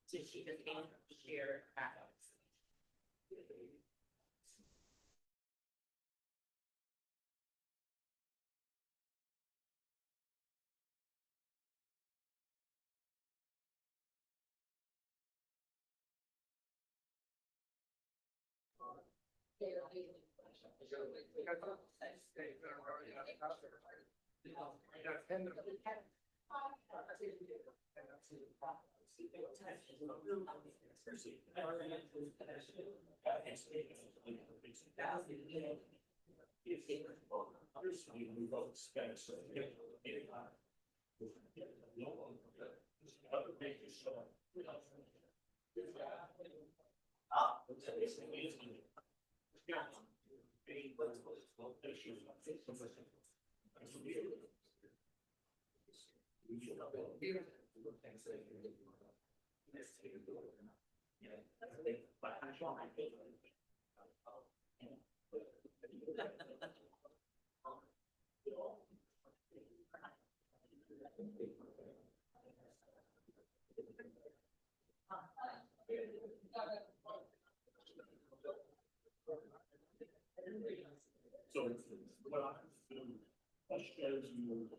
So she just can't share. So what I do, that shows you.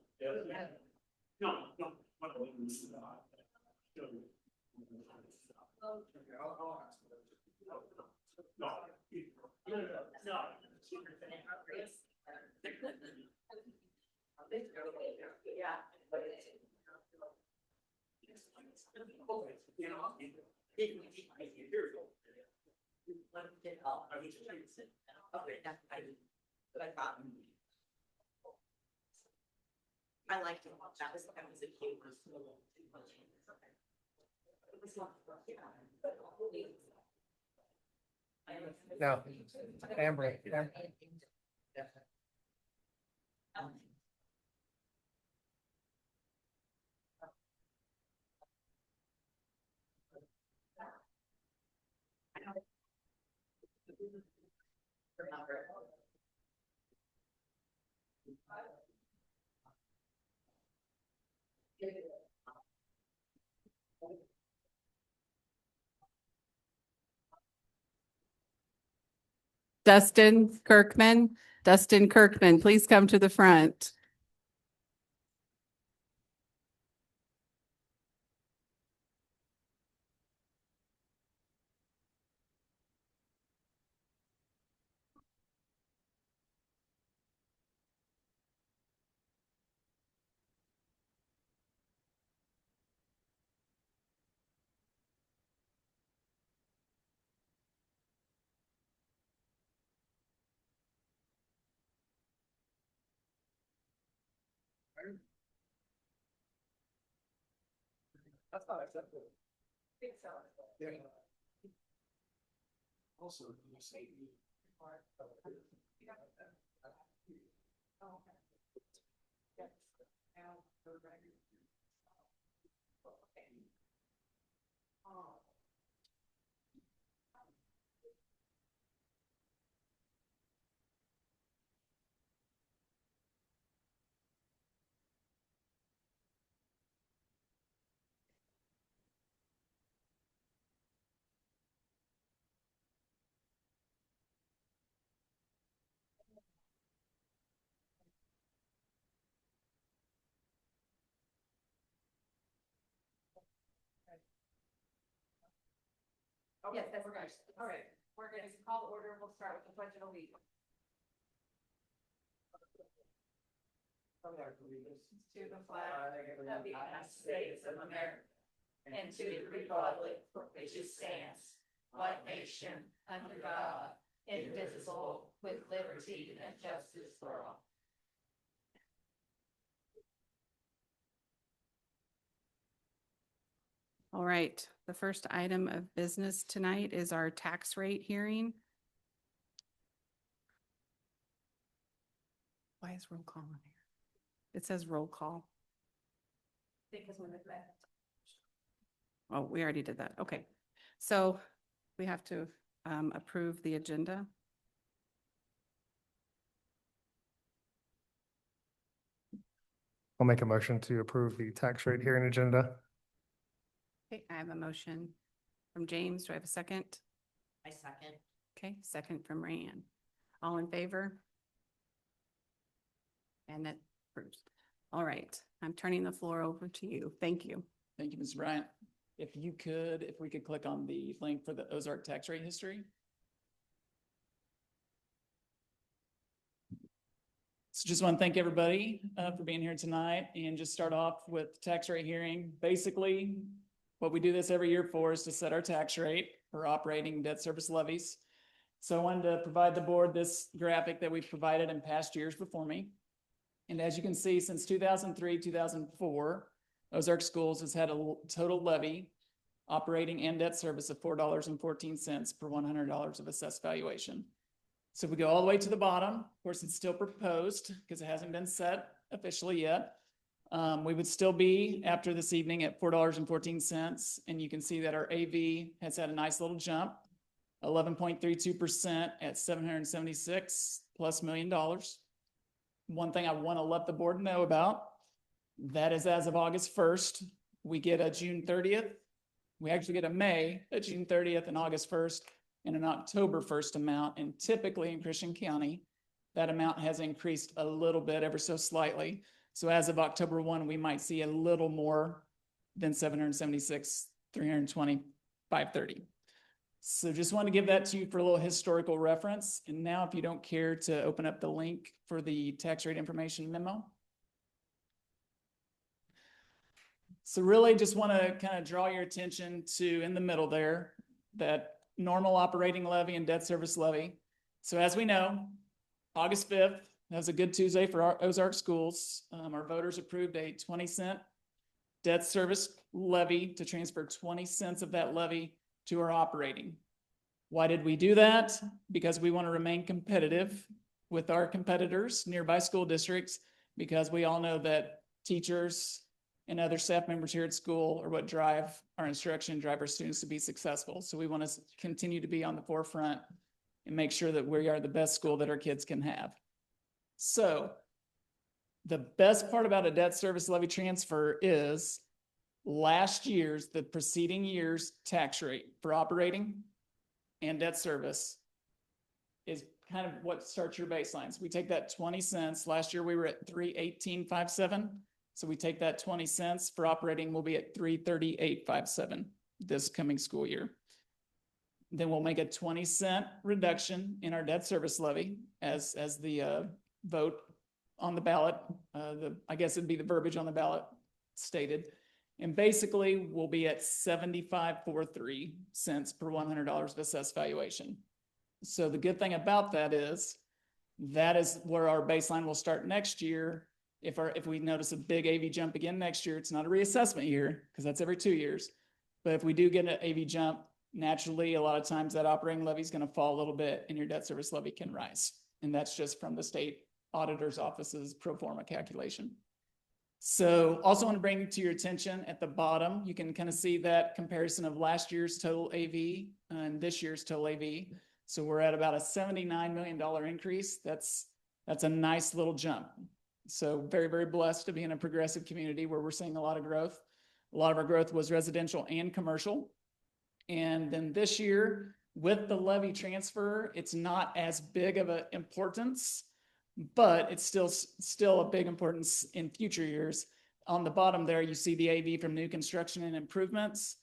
No, no, not only this is not. Show you. No. Yeah. You know, I liked it. That was a cute. No, Amber. Dustin Kirkman, please come to the front. That's not acceptable. Yeah. Also, you say. Yes, that's right. All right, we're going to call the order. We'll start with the pledge of allegiance. To the flag of the United States of America and to the republic for which it stands, one nation under God, indivisible, with liberty and justice for all. All right, the first item of business tonight is our tax rate hearing. Why is roll call on here? It says roll call. Because when it's that. Oh, we already did that. Okay. So we have to approve the agenda? I'll make a motion to approve the tax rate hearing agenda. Okay, I have a motion from James. Do I have a second? I second. Okay, second from Rand. All in favor? And that approves. All right, I'm turning the floor over to you. Thank you. Thank you, Ms. Bryant. If we could click on the link for the Ozark tax rate history. So just want to thank everybody for being here tonight and just start off with tax rate hearing. Basically, what we do this every year for is to set our tax rate for operating debt service levies. So I wanted to provide the board this graphic that we've provided in past years before me. And as you can see, since 2003, 2004, Ozark Schools has had a total levy operating and debt service of $4.14 per $100 of assessed valuation. So we go all the way to the bottom. Of course, it's still proposed because it hasn't been set officially yet. We would still be after this evening at $4.14. And you can see that our AV has had a nice little jump, 11.32% at $776+ million. One thing I want to let the board know about, that is as of August 1st, we get a June 30th. We actually get a May, a June 30th and August 1st and an October 1st amount. And typically in Christian County, that amount has increased a little bit, ever so slightly. So as of October 1, we might see a little more than 776, 320, 530. So just want to give that to you for a little historical reference. And now if you don't care to open up the link for the tax rate information memo. So really just want to kind of draw your attention to in the middle there, that normal operating levy and debt service levy. So as we know, August 5th, that was a good Tuesday for our Ozark Schools. Our voters approved a 20-cent debt service levy to transfer 20 cents of that levy to our operating. Why did we do that? Because we want to remain competitive with our competitors, nearby school districts, because we all know that teachers and other staff members here at school are what drive our instruction, drive our students to be successful. So we want to continue to be on the forefront and make sure that we are the best school that our kids can have. So the best part about a debt service levy transfer is the preceding year's tax rate for operating and debt service is kind of what starts your baselines. We take that 20 cents. Last year we were at 318.57. So we take that 20 cents for operating, we'll be at 338.57 this coming school year. Then we'll make a 20-cent reduction in our debt service levy as the vote on the ballot. I guess it'd be the verbiage on the ballot stated. And basically we'll be at 75.43 cents per $100 of assessed valuation. So the good thing about that is where our baseline will start next year. If we notice a big AV jump again next year, it's not a reassessment year because that's every 2 years. But if we do get an AV jump, naturally, a lot of times that operating levy is going to fall a little bit and your debt service levy can rise. And that's just from the state auditor's office's pro forma calculation. So also want to bring to your attention at the bottom, you can kind of see that comparison of last year's total AV and this year's total AV. So we're at about a $79 million increase. That's a nice little jump. So very, very blessed to be in a progressive community where we're seeing a lot of growth. A lot of our growth was residential and commercial. And then this year with the levy transfer, it's not as big of an importance, but it's still a big importance in future years. On the bottom there, you see the AV from new construction and improvements.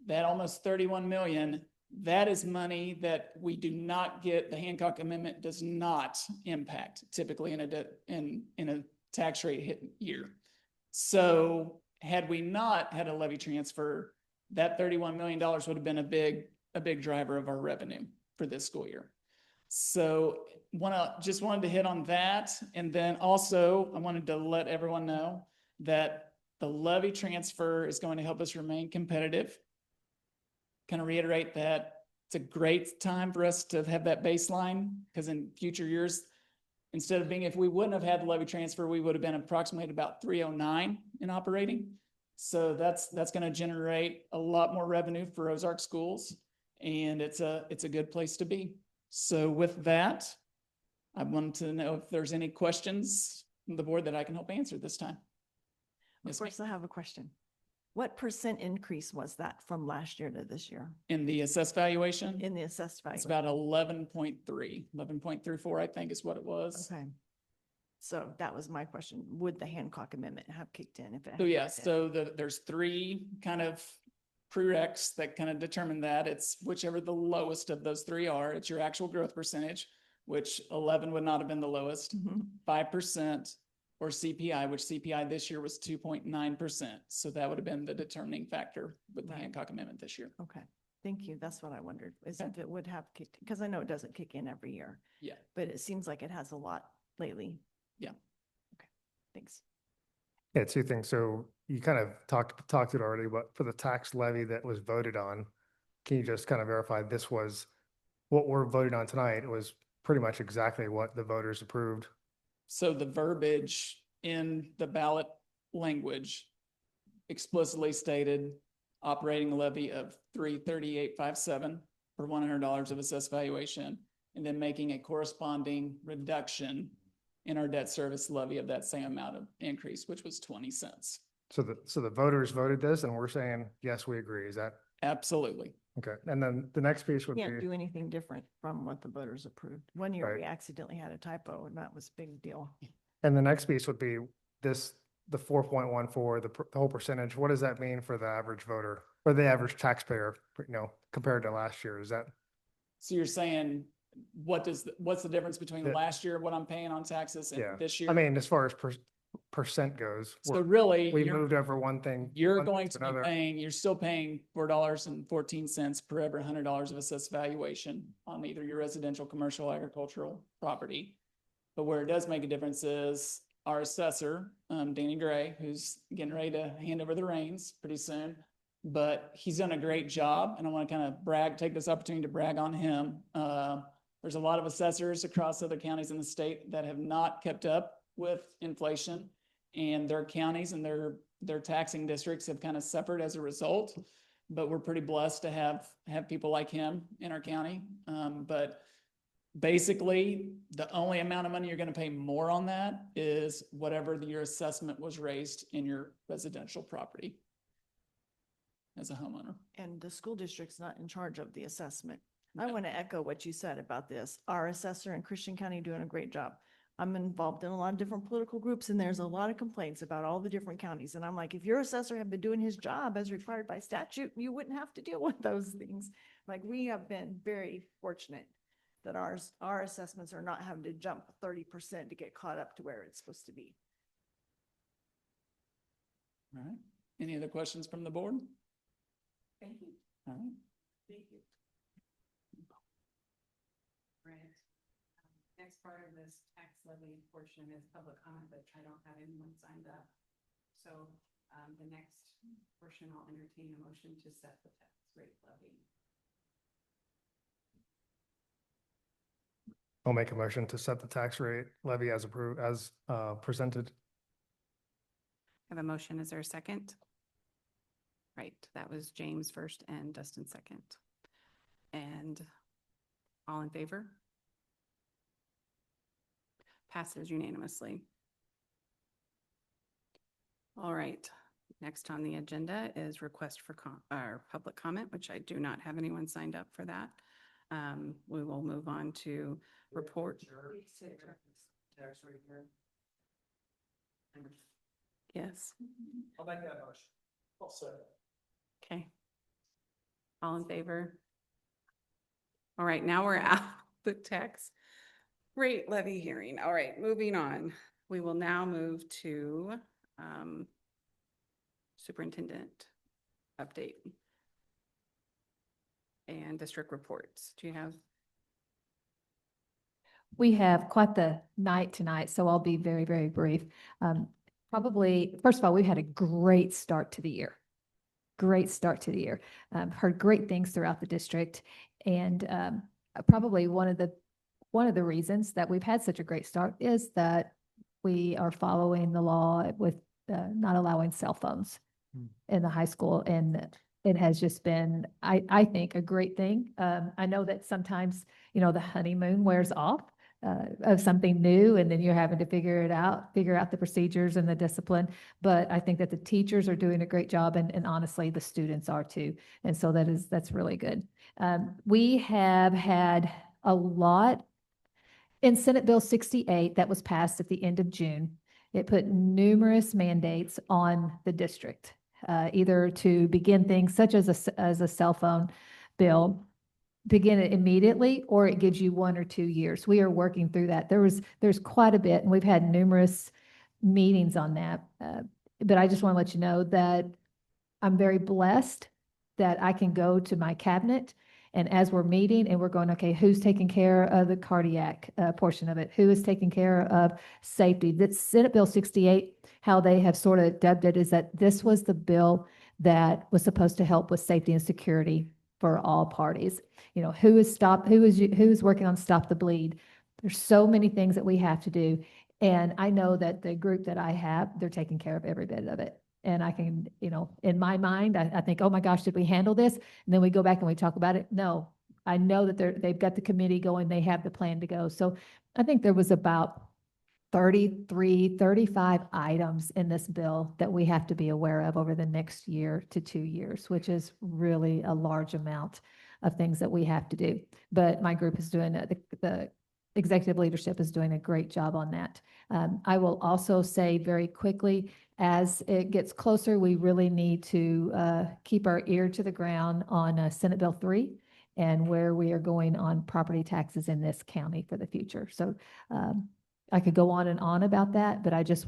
That almost 31 million, that is money that we do not get. The Hancock Amendment does not impact typically in a tax rate hit year. So had we not had a levy transfer, that $31 million would have been a big driver of our revenue for this school year. So just wanted to hit on that. And then also I wanted to let everyone know that the levy transfer is going to help us remain competitive. Kind of reiterate that it's a great time for us to have that baseline because in future years, instead of if we wouldn't have had the levy transfer, we would have been approximately at about 309 in operating. So that's going to generate a lot more revenue for Ozark Schools. and it's a good place to be. So with that, I wanted to know if there's any questions from the board that I can help answer this time. Of Yes, ma'am. course, I have a question. What percent increase was that from last year to this year In the assessed valuation, in the assessed value? it's about 11.34, I think is what it was. Okay. So that was my question. Would the Hancock Amendment have kicked in if it? So had yeah, kicked in? so there's three kind of prereqs that kind of determine that. It's whichever the lowest of those three are. It's your actual growth percentage, which 11 would not have been the lowest, Mhm. 5%, or CPI, which CPI this year was 2.9%. So that would have been the determining factor with the Right. Hancock Amendment this year. Okay, thank you. That's what I wondered, is Okay. if it would have kicked, because I know it doesn't kick in every year, Yeah. but it seems like it has a lot lately. Yeah. Okay, thanks. Yeah, two things. So you kind of talked it already, but for the tax levy that was voted on, can you just kind of verify this was what we're voting on tonight? It was pretty much exactly what the voters approved. So the verbiage in the ballot language explicitly stated operating levy of 338.57 for $100 of assessed valuation, and then making a corresponding reduction in our debt service levy of that same amount of increase, which was 20 cents. So the voters voted this and we're saying, yes, we agree. Is that Absolutely. okay? And then the next piece would Can't be, do anything different from what the voters approved. One year Right. we accidentally had a typo and that was a big deal. and the next piece would be this, the 4.14, the whole percentage. What does that mean for the average voter or the average taxpayer, compared to last year? Is that, So you're saying, what's the difference between The- last year, what I'm paying on taxes, Yeah. and this year? I mean, as far as percent goes, So really, we you're- moved over one thing. You're one thing going to be another. paying, you're still paying $4.14 per every $100 of assessed valuation on either your residential, commercial, agricultural property. But where it does make a difference is our assessor, Danny Gray, who's getting ready to hand over the reins pretty soon. But he's done a great job, and I want to kind of take this opportunity to brag on him. There's a lot of assessors across other counties in the state that have not kept up with inflation, and their counties and their taxing districts have kind of suffered as a result. But we're pretty blessed to have people like him in our county. But basically, the only amount of money you're going to pay more on that is whatever your assessment was raised in your residential property as a homeowner. And the school district's not in charge of the assessment. I want to echo what you said about this. Our assessor in Christian County doing a great job. I'm involved in a lot of different political groups and there's a lot of complaints about all the different counties. And I'm like, if your assessor had been doing his job as required by statute, you wouldn't have to deal with those things. Like, we have been very fortunate that our assessments are not having to jump 30% to get caught up to where it's supposed to be. All right. Any other questions from the board? Thank you. All right. Thank you. Right. Next part of this tax levy portion is public comment, but I don't have anyone signed up. So the next portion, I'll entertain a motion to set the tax rate levy. I'll make a motion to set the tax rate levy as approved, as presented. I have a motion. Is there a second? Right, that was James first and Dustin second. And all in favor? Passes unanimously. All right, next on the agenda is request for public comment, which I do not have anyone signed up for that. We will move on to report. Tax rate here. Yes, I'll make that motion. I'll second. okay. All in favor? All right, now we're out the tax rate levy hearing. All right, moving on. We will now move to superintendent update and district reports. Do you have? We have quite the night tonight, so I'll be very, very brief. Probably, first of all, we had a great start to the year. Great start to the year. Heard great things throughout the district. And probably one of the reasons that we've had such a great start is that we are following the law with not allowing cell phones in the high school. And it has just been, I think, a great thing. I know that sometimes, the honeymoon wears off of something new, and then you're having to figure out the procedures and the discipline. But I think that the teachers are doing a great job, and honestly, the students are too. And so that's really good. We have had a lot in Senate Bill 68 that was passed at the end of June. It put numerous mandates on the district, either to begin things such as a cell phone bill, begin it immediately, or it gives you 1 or 2 years. We are working through that. There's quite a bit, and we've had numerous meetings on that. But I just want to let you know that I'm very blessed that I can go to my cabinet, and as we're meeting and we're going, okay, who's taking care of the cardiac portion of it? Who is taking care of safety? That's Senate Bill 68, how they have sort of dubbed it is that this was the bill that was supposed to help with safety and security for all parties. Who is working on Stop the Bleed? There's so many things that we have to do. And I know that the group that I have, they're taking care of every bit of it. And I can, in my mind, I think, oh my gosh, did we handle this? And then we go back and we talk about it. No, I know that they've got the committee going, they have the plan to go. So I think there was about 33, 35 items in this bill that we have to be aware of over the next year to 2 years, which is really a large amount of things that we have to do. But my group is doing, the executive leadership is doing a great job on that. I will also say very quickly, as it gets closer, we really need to keep our ear to the ground on Senate Bill 3 and where we are going on property taxes in this county for the future. So I could go on and on about that, but I just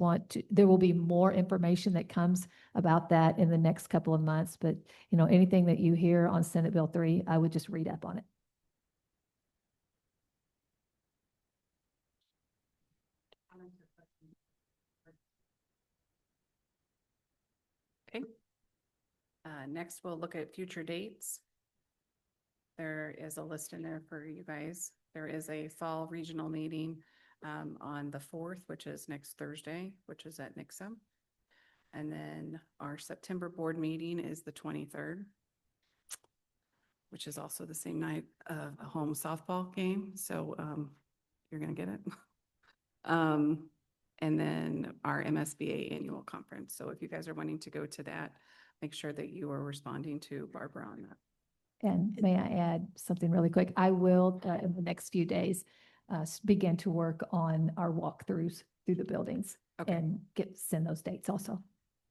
there will be more information that comes about that in the next couple of months. But, anything that you hear on Senate Bill 3, I would just read up on it. Okay. Next, we'll look at future dates. There is a list in there for you guys. There is a fall regional meeting on the 4th, which is next Thursday, which is at Nixa. And then our September board meeting is the 23rd, which is also the same night of a home softball game. So you're going to get it. And then our MSBA annual conference. So if you guys are wanting to go to that, make sure that you are responding to Barbara on that. And may I add something really quick? I will, in the next few days, begin to work on our walkthroughs through the buildings Okay. and send those dates also.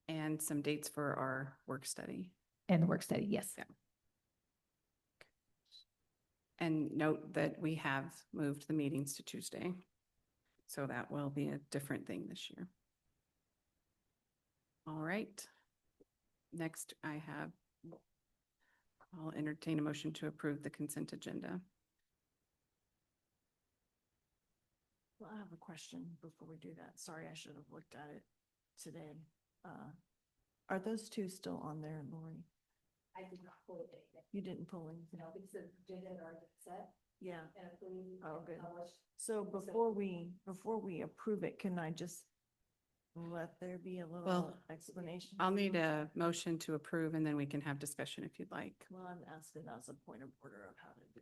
And some dates for our work study. And the work study, yes. Yeah. And note that we have moved the meetings to Tuesday. So that will be a different thing this year. All right. Next, I'll entertain a motion to approve the consent agenda. Well, I have a question before we do that. Sorry, I should have looked at it today. Are those two still on there, Lori? I did not pull it. You didn't pull anything? No, because the agenda had already set Yeah. and approved. Oh, good. published. So before we approve it, can I just let there be a little Well, explanation? I'll need a motion to approve and then we can have discussion if you'd like. Well, I'm asking as a point of order of how to do.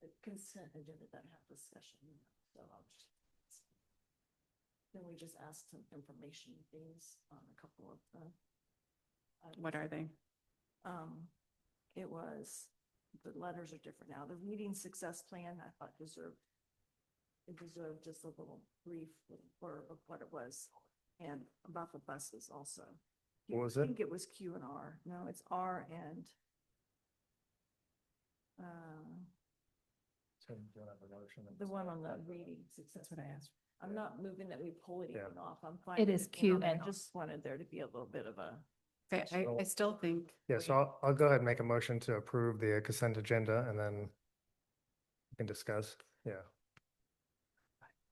The consent agenda doesn't have discussion, so I'll just. Then we just ask some information things on a couple of the. What are they? It was, the letters are different now. The meeting success plan, I thought deserved just a little brief of what it was and about the buses also. What was I it? think it was Q and R. No, it's R and the one on the reading success. That's what I asked. I'm not moving that we pull it Yeah. even off. I'm fine. It with is being on Q there. and I just wanted there to be a little bit of a. Okay, I still think. Yeah, so I'll go ahead and make a motion to approve the consent agenda and then we can discuss. Yeah.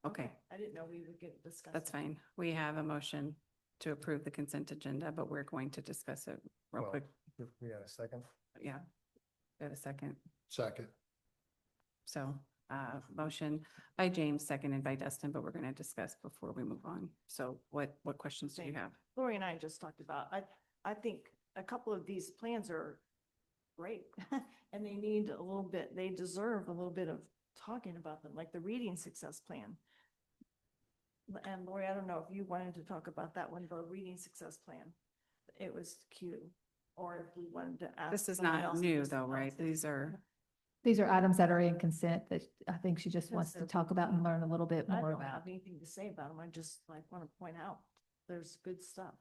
Okay, I didn't know we would get discussed. that's fine. We have a motion to approve the consent agenda, but we're going to discuss it real Well, quick. We got a second? Yeah. Got a second. Second. So, motion by James, seconded by Dustin, but we're going to discuss before we move on. So what questions do you have? Lori and I just talked about, I think a couple of these plans are great. And they need a little bit, they deserve a little bit of talking about them, like the reading success plan. And Lori, I don't know if you wanted to talk about that one, the reading success plan. It was cute. Or if we wanted to ask. This is someone not else new just though, right? else. These are, These are items that are in consent that I think she just Because wants to they're talk about and learn a little bit I more don't about. have anything to say about them. I just like want to point out, there's good stuff.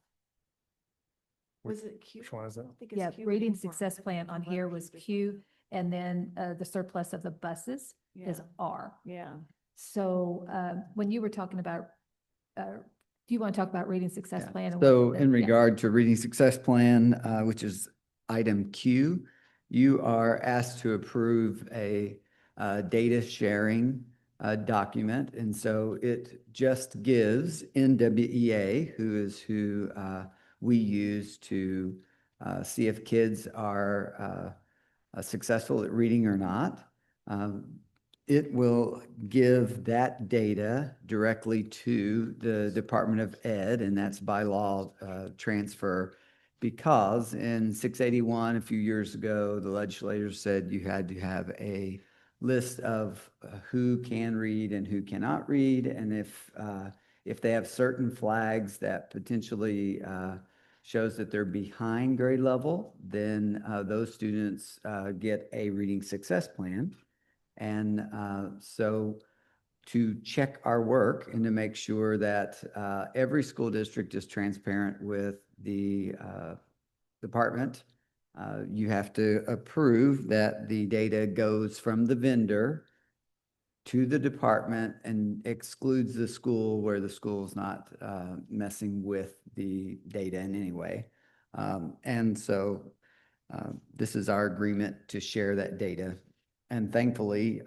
Which- Was it cute? which one is I it? don't think it's Yeah, cute reading before. success plan on here was Q. Q, and then the surplus of the buses is Yeah, R. yeah. So when you were talking about, do you want to talk about reading success Yeah. plan? and So what the- in yeah. regard to reading success plan, which is item Q, you are asked to approve a data sharing document. And so it just gives NWEA, who we use to see if kids are successful at reading or not. It will give that data directly to the Department of Ed, and that's by law transfer. Because in 681, a few years ago, the legislators said you had to have a list of who can read and who cannot read. And if they have certain flags that potentially shows that they're behind grade level, then those students get a reading success plan. And so to check our work and to make sure that every school district is transparent with the department, you have to approve that the data goes from the vendor to the department and excludes the school where the school is not messing with the data in any way. And so this is our agreement to share that data. And thankfully,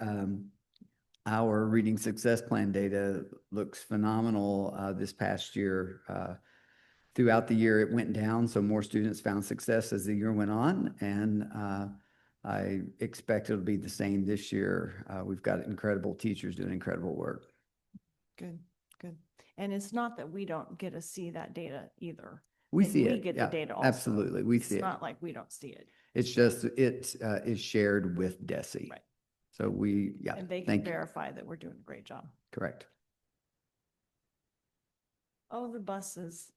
our reading success plan data looks phenomenal this past year. Throughout the year, it went down, so more students found success as the year went on. And I expect it'll be the same this year. We've got incredible teachers doing incredible work. Good, good. And it's not that we don't get to see that data either. We Like, see We it. get the Yeah, data also. absolutely. We see It's it. not like we don't see it. It's just, it is shared with DESE. Right. So we, yeah, And they can thank you. verify that we're doing a great job. Correct. Oh, the buses,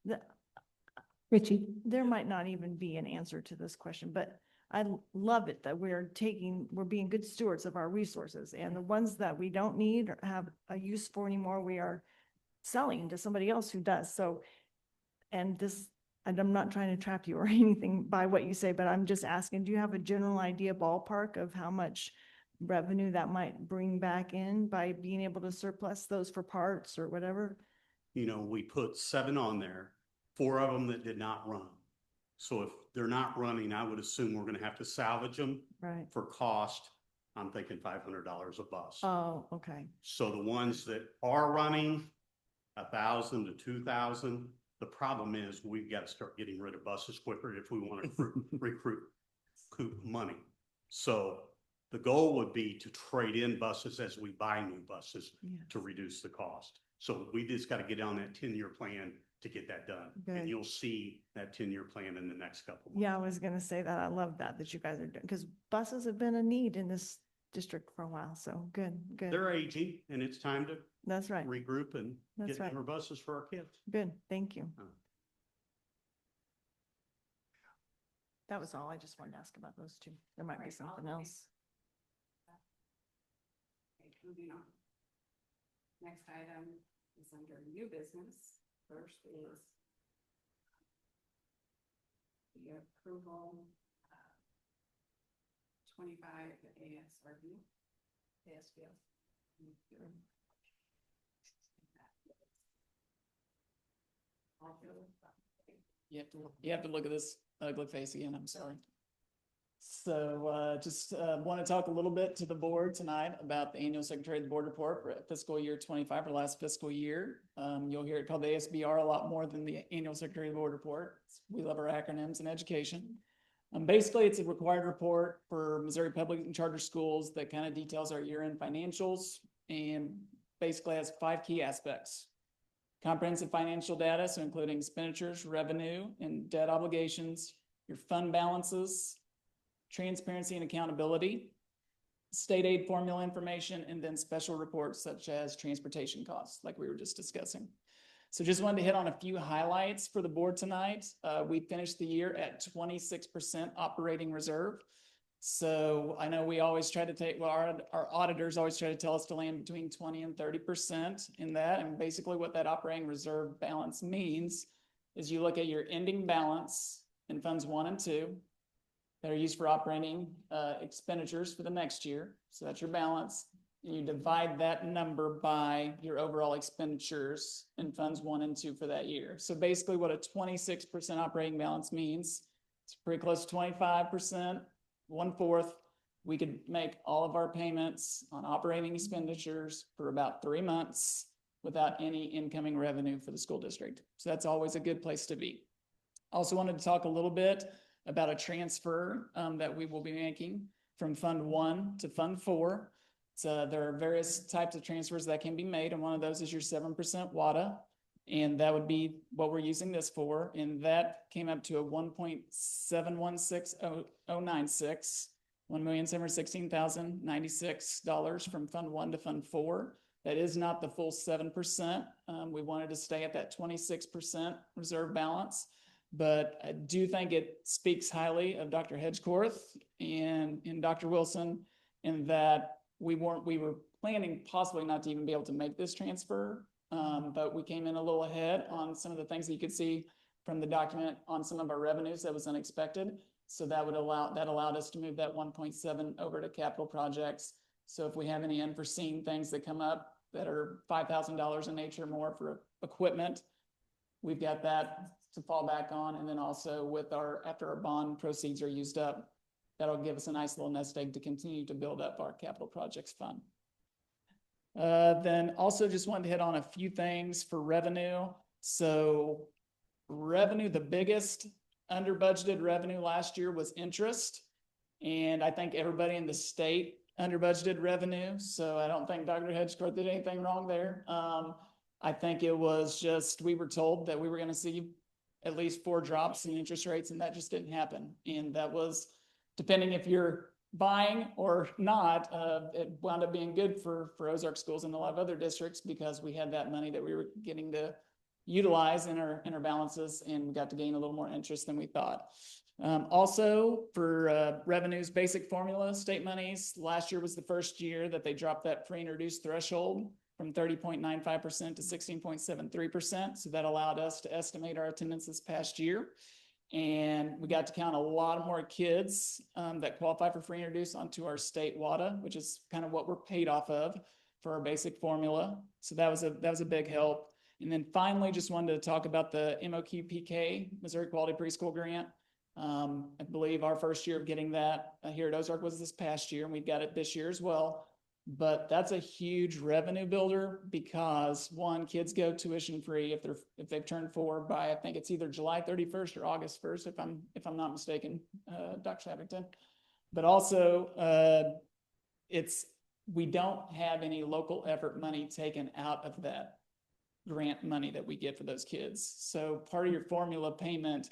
Richie, there might not even be an answer to this question, but I love it that we're being good stewards of our resources, and the ones that we don't need or have a use for anymore, we are selling to somebody else who does. So, and I'm not trying to trap you or anything by what you say, but I'm just asking, do you have a general idea ballpark of how much revenue that might bring back in by being able to surplus those for parts or whatever? You know, we put 7 on there, 4 of them that did not run. So if they're not running, I would assume we're gonna have to salvage them Right. for cost. I'm thinking $500 a bus. Oh, okay. So the ones that are running, 1,000 to 2,000, the problem is we've got to start getting rid of buses quicker if we want to recoup money. So the goal would be to trade in buses as we buy new buses Yeah. to reduce the cost. So we just got to get on that 10-year plan to get that done. Good. And you'll see that 10-year plan in the next couple months. Yeah, I was gonna say that. I love that you guys are doing, because buses have been a need in this district for a while. So good, good. They're aging and it's time to That's right. regroup and That's get right. newer buses for our kids. Good. Thank you. Oh. That was all. I just wanted to ask about those two. There might be Right, something okay. else. Okay, moving on. Next item is under new business. First is the approval of 25 ASRB. ASBL. You have to look at this ugly face again, I'm sorry. So just want to talk a little bit to the board tonight about the annual Secretary of the Board report for fiscal year 25, for last fiscal year. You'll hear it called the ASBR a lot more than the annual Secretary of the Board report. We love our acronyms in education. Basically, it's a required report for Missouri public and charter schools that kind of details our year-end financials and basically has 5 key aspects. Comprehensive financial data, so including expenditures, revenue, and debt obligations, your fund balances, transparency and accountability, state aid formula information, and then special reports such as transportation costs, like we were just discussing. So just wanted to hit on a few highlights for the board tonight. We finished the year at 26% operating reserve. So I know we always try to take, well, our auditors always try to tell us to land between 20 and 30% in that. And basically what that operating reserve balance means is you look at your ending balance in funds 1 and 2 that are used for operating expenditures for the next year. So that's your balance. And you divide that number by your overall expenditures in funds 1 and 2 for that year. So basically what a 26% operating balance means, it's pretty close to 25%, 1/4. We could make all of our payments on operating expenditures for about 3 months without any incoming revenue for the school district. So that's always a good place to be. Also wanted to talk a little bit about a transfer that we will be making from Fund 1 to Fund 4. So there are various types of transfers that can be made, and one of those is your 7% WADA. And that would be what we're using this for. And that came up to a $1.716096, $1,716,096 from Fund 1 to Fund 4. That is not the full 7%. We wanted to stay at that 26% reserve balance. But I do think it speaks highly of Dr. Hedgecorth and Dr. Wilson in that we were planning possibly not to even be able to make this transfer. But we came in a little ahead on some of the things that you could see from the document on some of our revenues that was unexpected. So that allowed us to move that 1.7 over to capital projects. So if we have any unforeseen things that come up that are $5,000 in nature more for equipment, we've got that to fall back on. And then also with after our bond proceeds are used up, that'll give us a nice little nest egg to continue to build up our capital projects fund. Then also just wanted to hit on a few things for revenue. So revenue, the biggest under budgeted revenue last year was interest. And I think everybody in the state under budgeted revenue. So I don't think Dr. Hedgecorth did anything wrong there. I think it was just, we were told that we were going to see at least 4 drops in interest rates, and that just didn't happen. And that was, depending if you're buying or not, it wound up being good for Ozark schools and a lot of other districts because we had that money that we were getting to utilize in our balances, and we got to gain a little more interest than we thought. Also for revenues, basic formula state monies, last year was the first year that they dropped that free and reduced threshold from 30.95% to 16.73%. So that allowed us to estimate our attendance this past year. And we got to count a lot more kids that qualify for free and reduced onto our state WADA, which is kind of what we're paid off of for our basic formula. So that was a big help. And then finally, just wanted to talk about the MOQPK, Missouri Quality Preschool Grant. I believe our first year of getting that here at Ozark was this past year, and we've got it this year as well. But that's a huge revenue builder because 1, kids go tuition free if they've turned 4 by, I think it's either July 31st or August 1st, if I'm not mistaken, Dr. Shabington. But also we don't have any local effort money taken out of that grant money that we get for those kids. So part of your formula payment,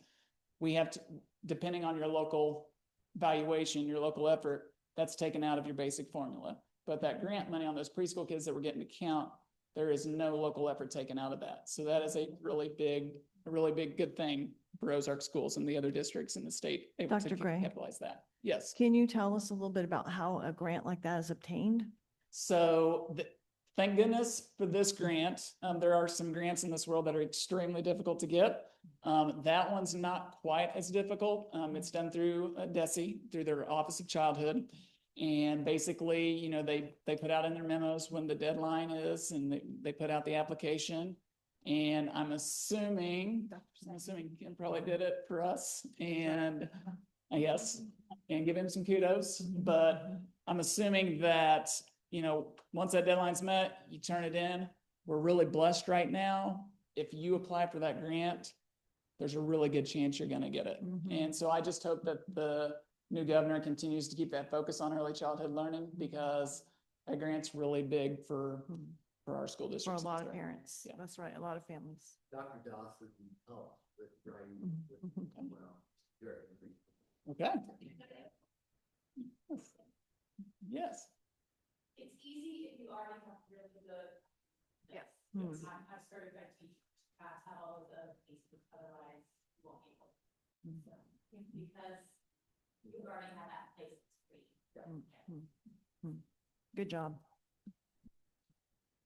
we have to, depending on your local valuation, your local effort, that's taken out of your basic formula. But that grant money on those preschool kids that we're getting to count, there is no local effort taken out of that. So that is a really big good thing for Ozark schools and the other districts in the state able Dr. to Gray. capitalize that. Yes. Can you tell us a little bit about how a grant like that is obtained? So thank goodness for this grant. There are some grants in this world that are extremely difficult to get. That one's not quite as difficult. It's done through DESE, through their Office of Childhood. And basically, you know, they put out in their memos when the deadline is, and they put out the application. And I'm assuming Ken probably did it for us, and I guess, and give him some kudos. But I'm assuming that, you know, once that deadline's met, you turn it in. We're really blessed right now. If you apply for that grant, there's a really good chance you're going to get it. And so I just hope that the new governor continues to keep that focus on early childhood learning, because that grant's really big for our school For districts. a lot of parents. Yeah. That's right. A lot of families. Dr. Dawson helped with writing, well, Okay. Yes. It's easy if you already have really good. Yes. Hmm. I started my teach pass out all of the basics, otherwise you won't be able. So, because you already have that place free. Good job.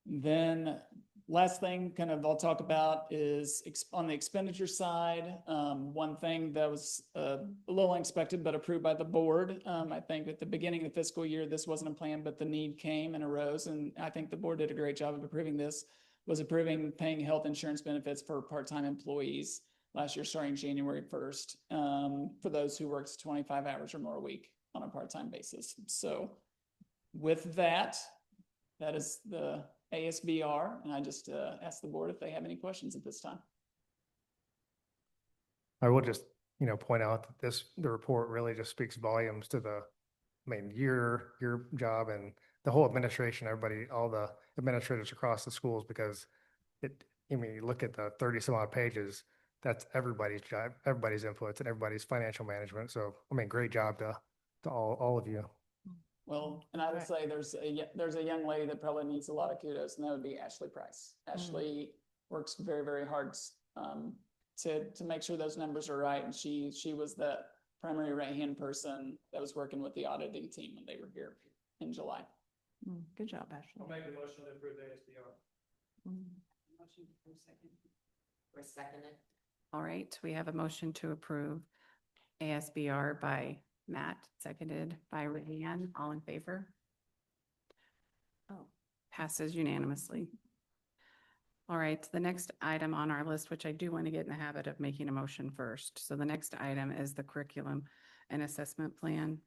Then last thing kind of I'll talk about is on the expenditure side. One thing that was a little unexpected but approved by the board. I think at the beginning of the fiscal year, this wasn't a plan, but the need came and arose. And I think the board did a great job of approving this, was approving paying health insurance benefits for part-time employees last year, starting January 1st, for those who worked 25 hours or more a week on a part-time basis. So with that, that is the ASBR, and I just ask the board if they have any questions at this time. I will just, point out that the report really just speaks volumes to your job and the whole administration, everybody, all the administrators across the schools, because you look at the 30 some odd pages, that's everybody's job, everybody's inputs and everybody's financial management. So, great job to all of you. Well, and I would say there's a young lady that probably needs a lot of kudos, and that would be Ashley Price. Ashley works very, very hard to make sure those numbers are right. And she was the primary right-hand person that was working with the auditing team when they were here in July. Good job, Ashley. I'll make a motion to approve the ASBR. Motion for second. Or seconded. All right, we have a motion to approve ASBR by Matt, seconded by Rayanne. All in favor? Oh. Passes unanimously. All right, the next item on our list, which I do want to get in the habit of making a motion first. So the next item is the curriculum and assessment plan.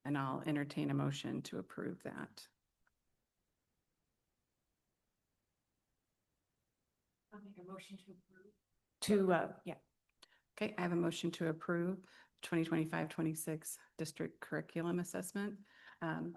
And I'll entertain a motion to approve that. I'll make a motion to approve. Yeah. Okay, I have a motion to approve 2025-26 district curriculum assessment.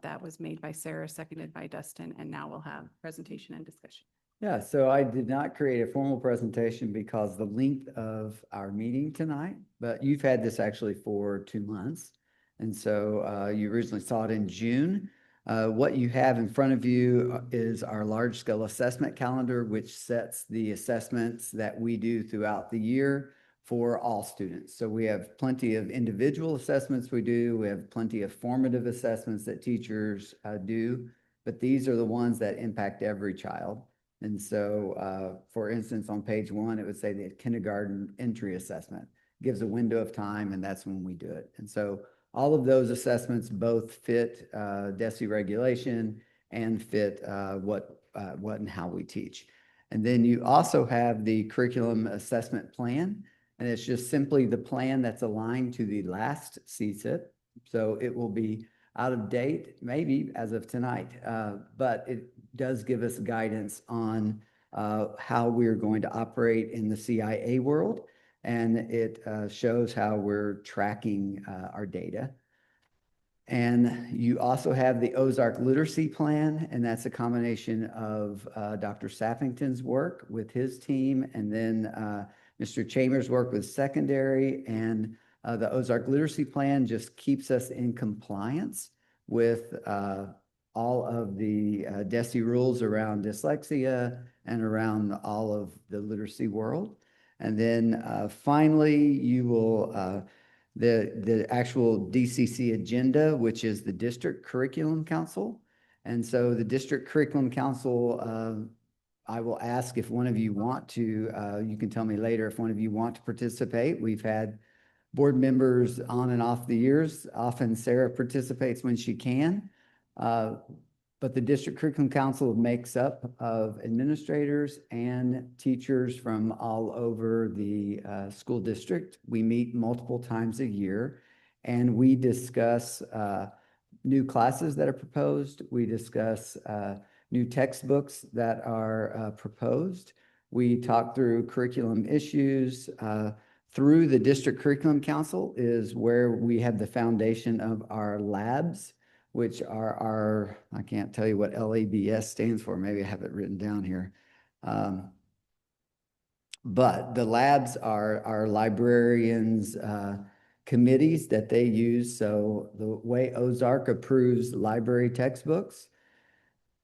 That was made by Sarah, seconded by Dustin, and now we'll have presentation and discussion. Yeah, so I did not create a formal presentation because the length of our meeting tonight, but you've had this actually for 2 months. And so you originally saw it in June. What you have in front of you is our large scale assessment calendar, which sets the assessments that we do throughout the year for all students. So we have plenty of individual assessments we do. We have plenty of formative assessments that teachers do, but these are the ones that impact every child. And so, for instance, on page 1, it would say the kindergarten entry assessment gives a window of time, and that's when we do it. And so all of those assessments both fit DESE regulation and fit what and how we teach. And then you also have the curriculum assessment plan, and it's just simply the plan that's aligned to the last CSIP. So it will be out of date, maybe as of tonight, but it does give us guidance on how we're going to operate in the CIA world, and it shows how we're tracking our data. And you also have the Ozark Literacy Plan, and that's a combination of Dr. Sappington's work with his team, and then Mr. Chambers' work with secondary, and the Ozark Literacy Plan just keeps us in compliance with all of the DESE rules around dyslexia and around all of the literacy world. And then finally, you will, the actual DCC agenda, which is the District Curriculum Council. And so the District Curriculum Council, I will ask if one of you want to, you can tell me later if one of you want to participate. We've had board members on and off the years. Often Sarah participates when she can. But the District Curriculum Council makes up of administrators and teachers from all over the school district. We meet multiple times a year, and we discuss new classes that are proposed. We discuss new textbooks that are proposed. We talk through curriculum issues. Through the District Curriculum Council is where we have the foundation of our labs, which are our, I can't tell you what LABS stands for. Maybe I have it written down here. But the labs are our librarians' committees that they use. So the way Ozark approves library textbooks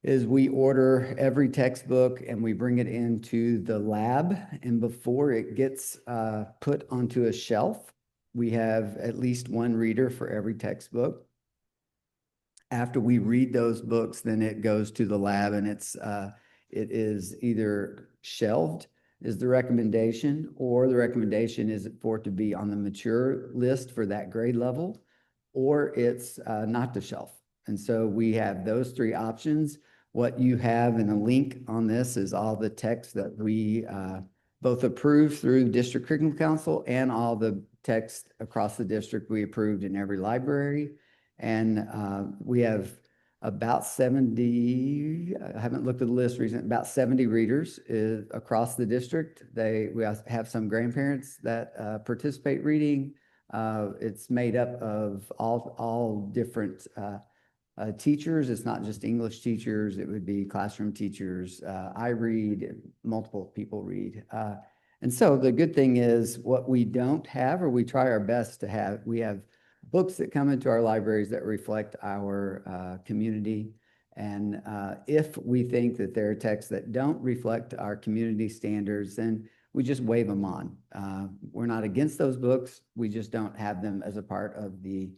is we order every textbook and we bring it into the lab. And before it gets put onto a shelf, we have at least one reader for every textbook. After we read those books, then it goes to the lab and it is either shelved is the recommendation, or the recommendation is for it to be on the mature list for that grade level, or it's not the shelf. And so we have those three options. What you have in a link on this is all the text that we both approved through District Curriculum Council and all the text across the district we approved in every library. And we have about 70, I haven't looked at the list recently, about 70 readers across the district. We also have some grandparents that participate reading. It's made up of all different teachers. It's not just English teachers. It would be classroom teachers. I read, multiple people read. And so the good thing is what we don't have, or we try our best to have, we have books that come into our libraries that reflect our community. And if we think that there are texts that don't reflect our community standards, then we just wave them on. We're not against those books. We just don't have them as a part of the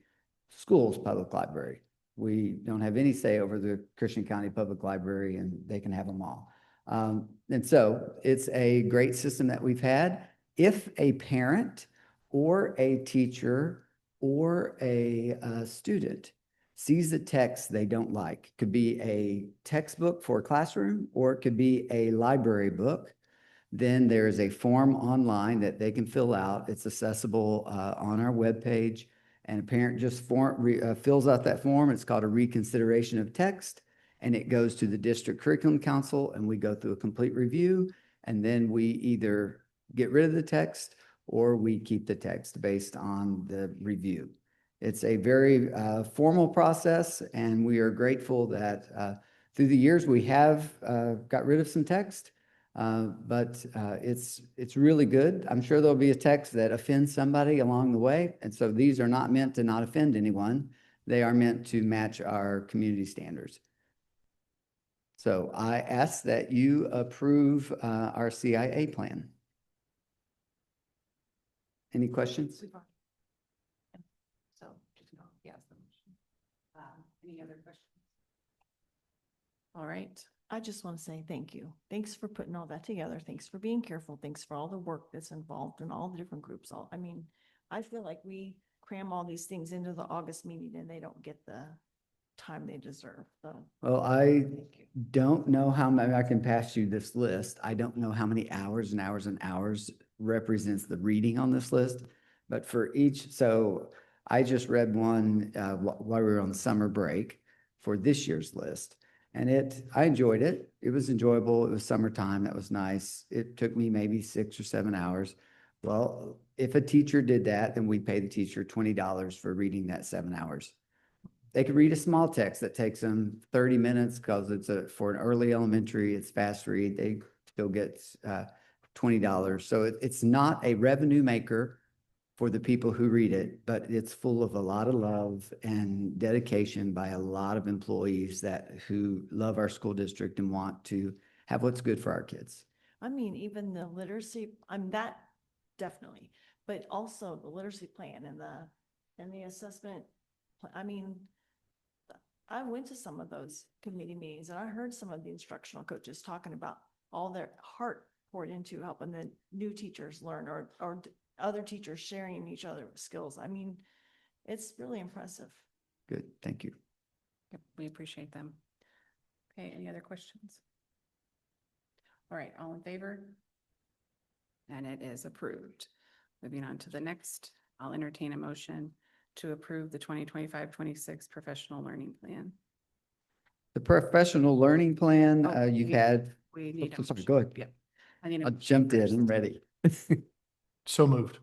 school's public library. We don't have any say over the Christian County Public Library, and they can have them all. And so it's a great system that we've had. If a parent or a teacher or a student sees a text they don't like, could be a textbook for a classroom, or it could be a library book, then there is a form online that they can fill out. It's accessible on our webpage, and a parent just fills out that form. It's called a reconsideration of text, and it goes to the District Curriculum Council, and we go through a complete review, and then we either get rid of the text or we keep the text based on the review. It's a very formal process, and we are grateful that through the years we have got rid of some text, but it's really good. I'm sure there'll be a text that offends somebody along the way, and so these are not meant to not offend anyone. They are meant to match our community standards. So I ask that you approve our CIA plan. Any questions? So, just no, yes. Any other questions? All right. I just want to say thank you. Thanks for putting all that together. Thanks for being careful. Thanks for all the work that's involved in all the different groups. I mean, I feel like we cram all these things into the August meeting and they don't get the time they deserve. So, Well, I thank you. don't know how many, I can pass you this list. I don't know how many hours and hours and hours represents the reading on this list, but for each, so I just read one while we were on summer break for this year's list. And I enjoyed it. It was enjoyable. It was summertime. That was nice. It took me maybe 6 or 7 hours. Well, if a teacher did that, then we pay the teacher $20 for reading that 7 hours. They could read a small text that takes them 30 minutes because it's for an early elementary, it's fast read. They still get $20. So it's not a revenue maker for the people who read it, but it's full of a lot of love and dedication by a lot of employees who love our school district and want to have what's good for our kids. I mean, even the literacy, that definitely, but also the literacy plan and the assessment. I mean, I went to some of those committee meetings and I heard some of the instructional coaches talking about all their heart poured into helping the new teachers learn or other teachers sharing each other skills. I mean, it's really impressive. Good, thank you. Yep, we appreciate them. Okay, any other questions? All right, all in favor? And it is approved. Moving on to the next, I'll entertain a motion to approve the 2025-26 professional learning plan. The professional learning plan, Oh, you've yeah. had, We need. I'm a sorry, motion. go ahead. Yep. I need I a jumped in, I'm ready. So moved.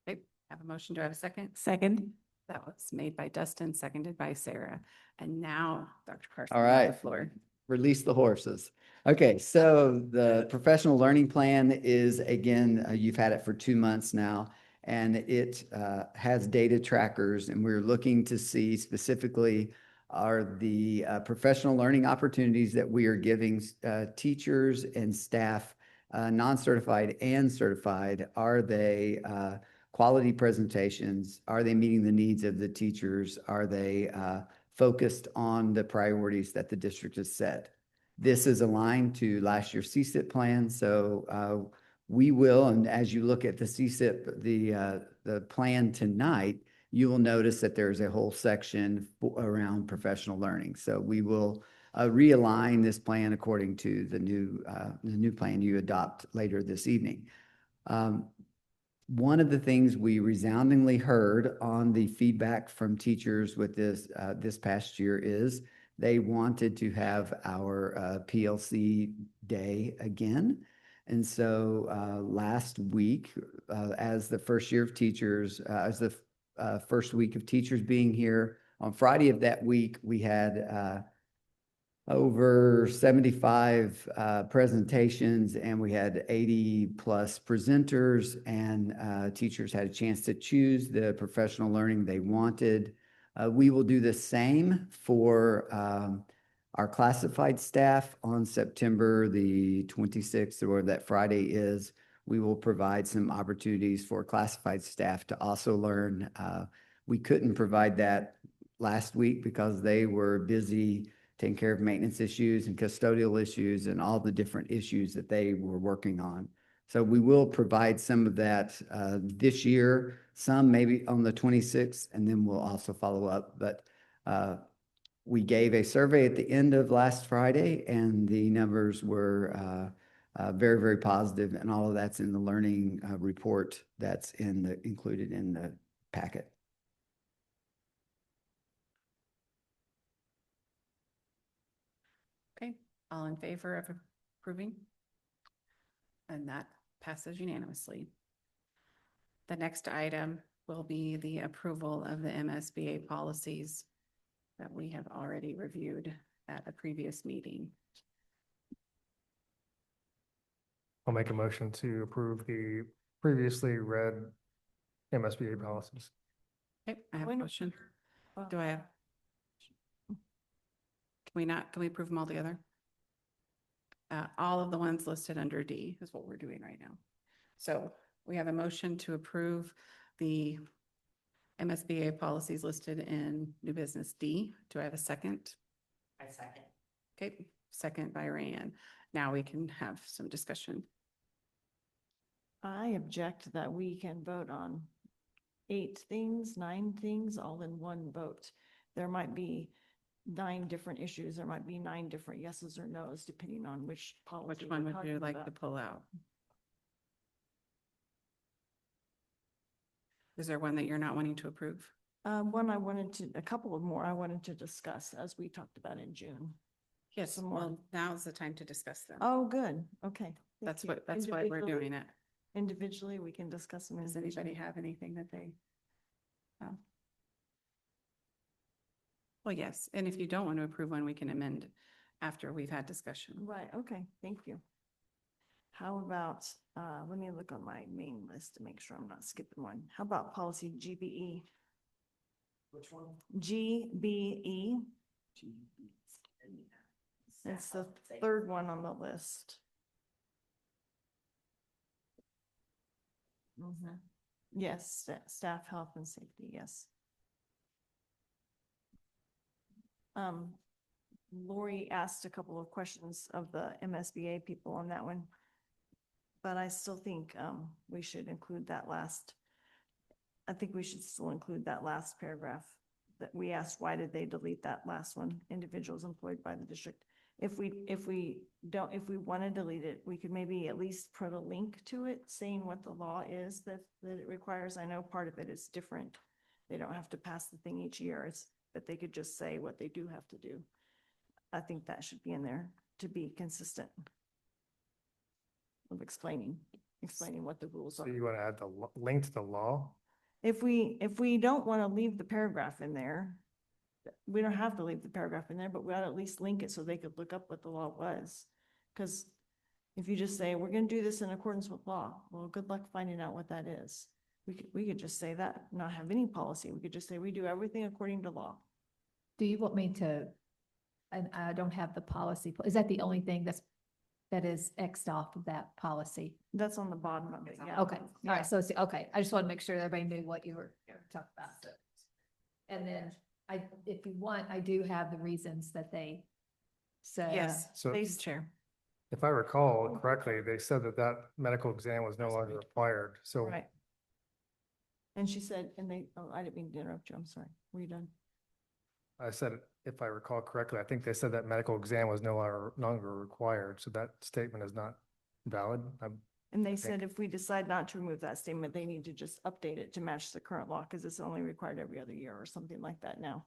Okay, have a motion. Do I have a second? Second. That was made by Dustin, seconded by Sarah. And now, Dr. Carson, All you have right. the floor. Release the horses. Okay, so the professional learning plan is, again, you've had it for 2 months now, and it has data trackers, and we're looking to see specifically are the professional learning opportunities that we are giving teachers and staff, non-certified and certified, are they quality presentations? Are they meeting the needs of the teachers? Are they focused on the priorities that the district has set? This is aligned to last year's CSIP plan, so we will, and as you look at the CSIP, the plan tonight, you will notice that there's a whole section around professional learning. So we will realign this plan according to the new plan you adopt later this evening. One of the things we resoundingly heard on the feedback from teachers with this past year is they wanted to have our PLC day again. And so last week, as the first year of teachers, as the first week of teachers being here, on Friday of that week, we had over 75 presentations, and we had 80 plus presenters, and teachers had a chance to choose the professional learning they wanted. We will do the same for our classified staff on September the 26th, or whatever that Friday is. We will provide some opportunities for classified staff to also learn. We couldn't provide that last week because they were busy taking care of maintenance issues and custodial issues and all the different issues that they were working on. So we will provide some of that this year, some maybe on the 26th, and then we'll also follow up. But we gave a survey at the end of last Friday, and the numbers were very, very positive, and all of that's in the learning report that's included in the packet. Okay, all in favor of approving? And that passes unanimously. The next item will be the approval of the MSBA policies that we have already reviewed at a previous meeting. I'll make a motion to approve the previously read MSBA policies. Okay, I have a Wait, no. motion. Oh. Do I have? Can we approve them all together? All of the ones listed under D is what we're doing right now. So we have a motion to approve the MSBA policies listed in new business D. Do I have a second? I second. Okay, second by Rayanne. Now we can have some discussion. I object that we can vote on 8 things, 9 things, all in one vote. There might be 9 different issues. There might be 9 different yeses or nos, depending on which policy. Which we're one would talking you like about. to pull out? Is there one that you're not wanting to approve? One a couple of more I wanted to discuss as we talked about in June. Yes, Some more. well, now's the time to discuss them. Oh, good. Okay. Thank That's you. that's why we're Individually- doing it. Individually, we can discuss them. Does anybody individually. have anything that they? Well, yes, and if you don't want to approve one, we can amend after we've had discussion. Right, okay, thank you. How about, let me look on my main list to make sure I'm not skipping one. How about policy GBE? Which one? GBE, it's the third one on the list. Mhm. Yes, staff health and safety, yes. Lori asked a couple of questions of the MSBA people on that one. But I still think, we should include that last. I think we should still include that last paragraph that we asked, why did they delete that last one? Individuals employed by the district. If we want to delete it, we could maybe at least put a link to it saying what the law is that it requires. I know part of it is different. They don't have to pass the thing each year, but they could just say what they do have to do. I think that should be in there to be consistent of explaining what the rules So are. you want to add the link to the law? If we don't want to leave the paragraph in there, we don't have to leave the paragraph in there, but we ought to at least link it so they could look up what the law was. Because if you just say, we're gonna do this in accordance with law, well, good luck finding out what that is. We could just say that, not have any policy. We could just say, we do everything according to law. Do you want me to, and I don't have the policy, is that the only thing that is Xed off of that policy? That's on the bottom of it, yeah. Okay, all right, so it's, okay, I just want to make sure everybody knew what you were talking about. And then if you want, I do have the reasons that they said. Yes, So- please, Chair. If I recall correctly, they said that that medical exam was no longer required. So Right. And she said, I didn't mean to interrupt you, I'm sorry. Were you done? I said, if I recall correctly, I think they said that medical exam was no longer required. So that statement is not valid. And they said if we decide not to remove that statement, they need to just update it to match the current law because it's only required every other year or something like that now.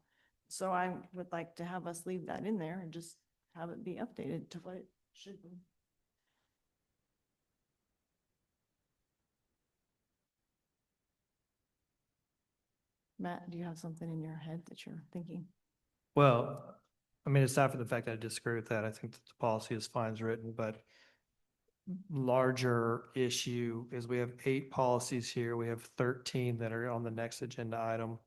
So I would like to have us leave that in there and just have it be updated to what it should be. Matt, do you have something in your head that you're thinking? Well, I mean, aside from the fact that I disagree with that, I think that the policy is fine as written, but larger issue is we have 8 policies here. We have 13 that are on the next agenda item.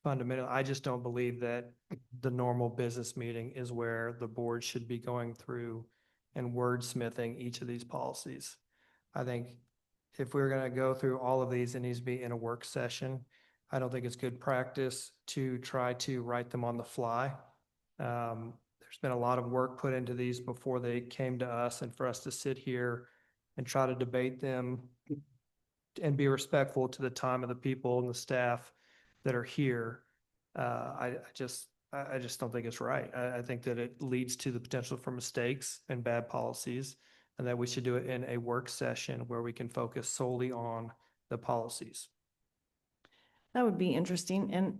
Fundamentally, I just don't believe that the normal business meeting is where the board should be going through and wordsmithing each of these policies. I think if we're going to go through all of these, it needs to be in a work session. I don't think it's good practice to try to write them on the fly. There's been a lot of work put into these before they came to us, and for us to sit here and try to debate them and be respectful to the time of the people and the staff that are here, I just don't think it's right. I think that it leads to the potential for mistakes and bad policies, and that we should do it in a work session where we can focus solely on the policies. That would be interesting. And,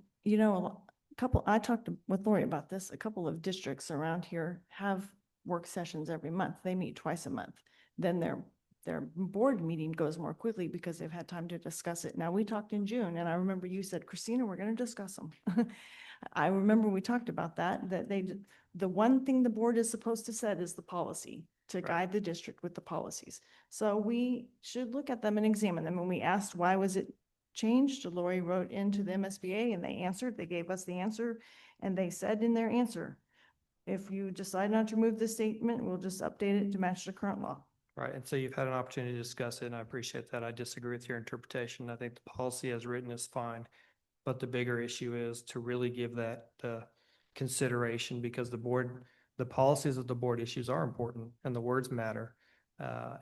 I talked with Lori about this. A couple of districts around here have work sessions every month. They meet twice a month. Then their board meeting goes more quickly because they've had time to discuss it. Now, we talked in June and I remember you said, Christina, we're going to discuss them. I remember we talked about that the one thing the board is supposed to set is the policy to guide the district with the policies. So we should look at them and examine them. And we asked, why was it changed? Lori wrote into the MSBA and they gave us the answer, and they said in their answer, if you decide not to remove this statement, we'll just update it to match the current law. Right, and so you've had an opportunity to discuss it, and I appreciate that. I disagree with your interpretation. I think the policy as written is fine. But the bigger issue is to really give that consideration, because the policies of the board issues are important and the words matter.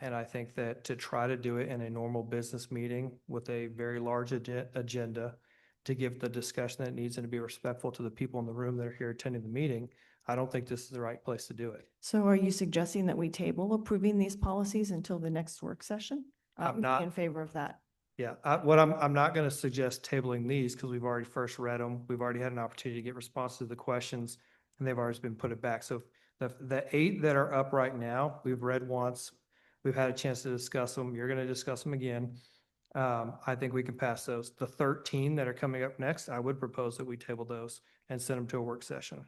And I think that to try to do it in a normal business meeting with a very large agenda to give the discussion that it needs and to be respectful to the people in the room that are here attending the meeting, I don't think this is the right place to do it. So are you suggesting that we table approving these policies until the next work session? I I'm would be not. in favor of that. Yeah, I'm not going to suggest tabling these because we've already first read them. We've already had an opportunity to get responses to the questions, and they've already been put back. So the 8 that are up right now, we've read once. We've had a chance to discuss them. You're going to discuss them again. I think we can pass those. The 13 that are coming up next, I would propose that we table those and send them to a work session.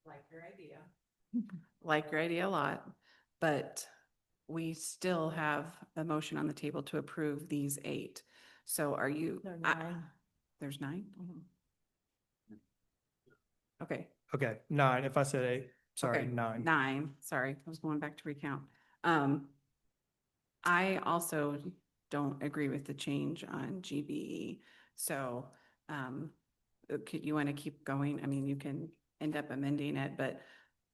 Like your idea. Like your idea a lot, but we still have a motion on the table to approve these 8. So are you? There are 9. There's 9? Mhm. Okay. Okay, 9. If I said 8, sorry, Okay, 9. 9, sorry, I was going back to recount. I also don't agree with the change on GBE. So, you want to keep going? I mean, you can end up amending it, but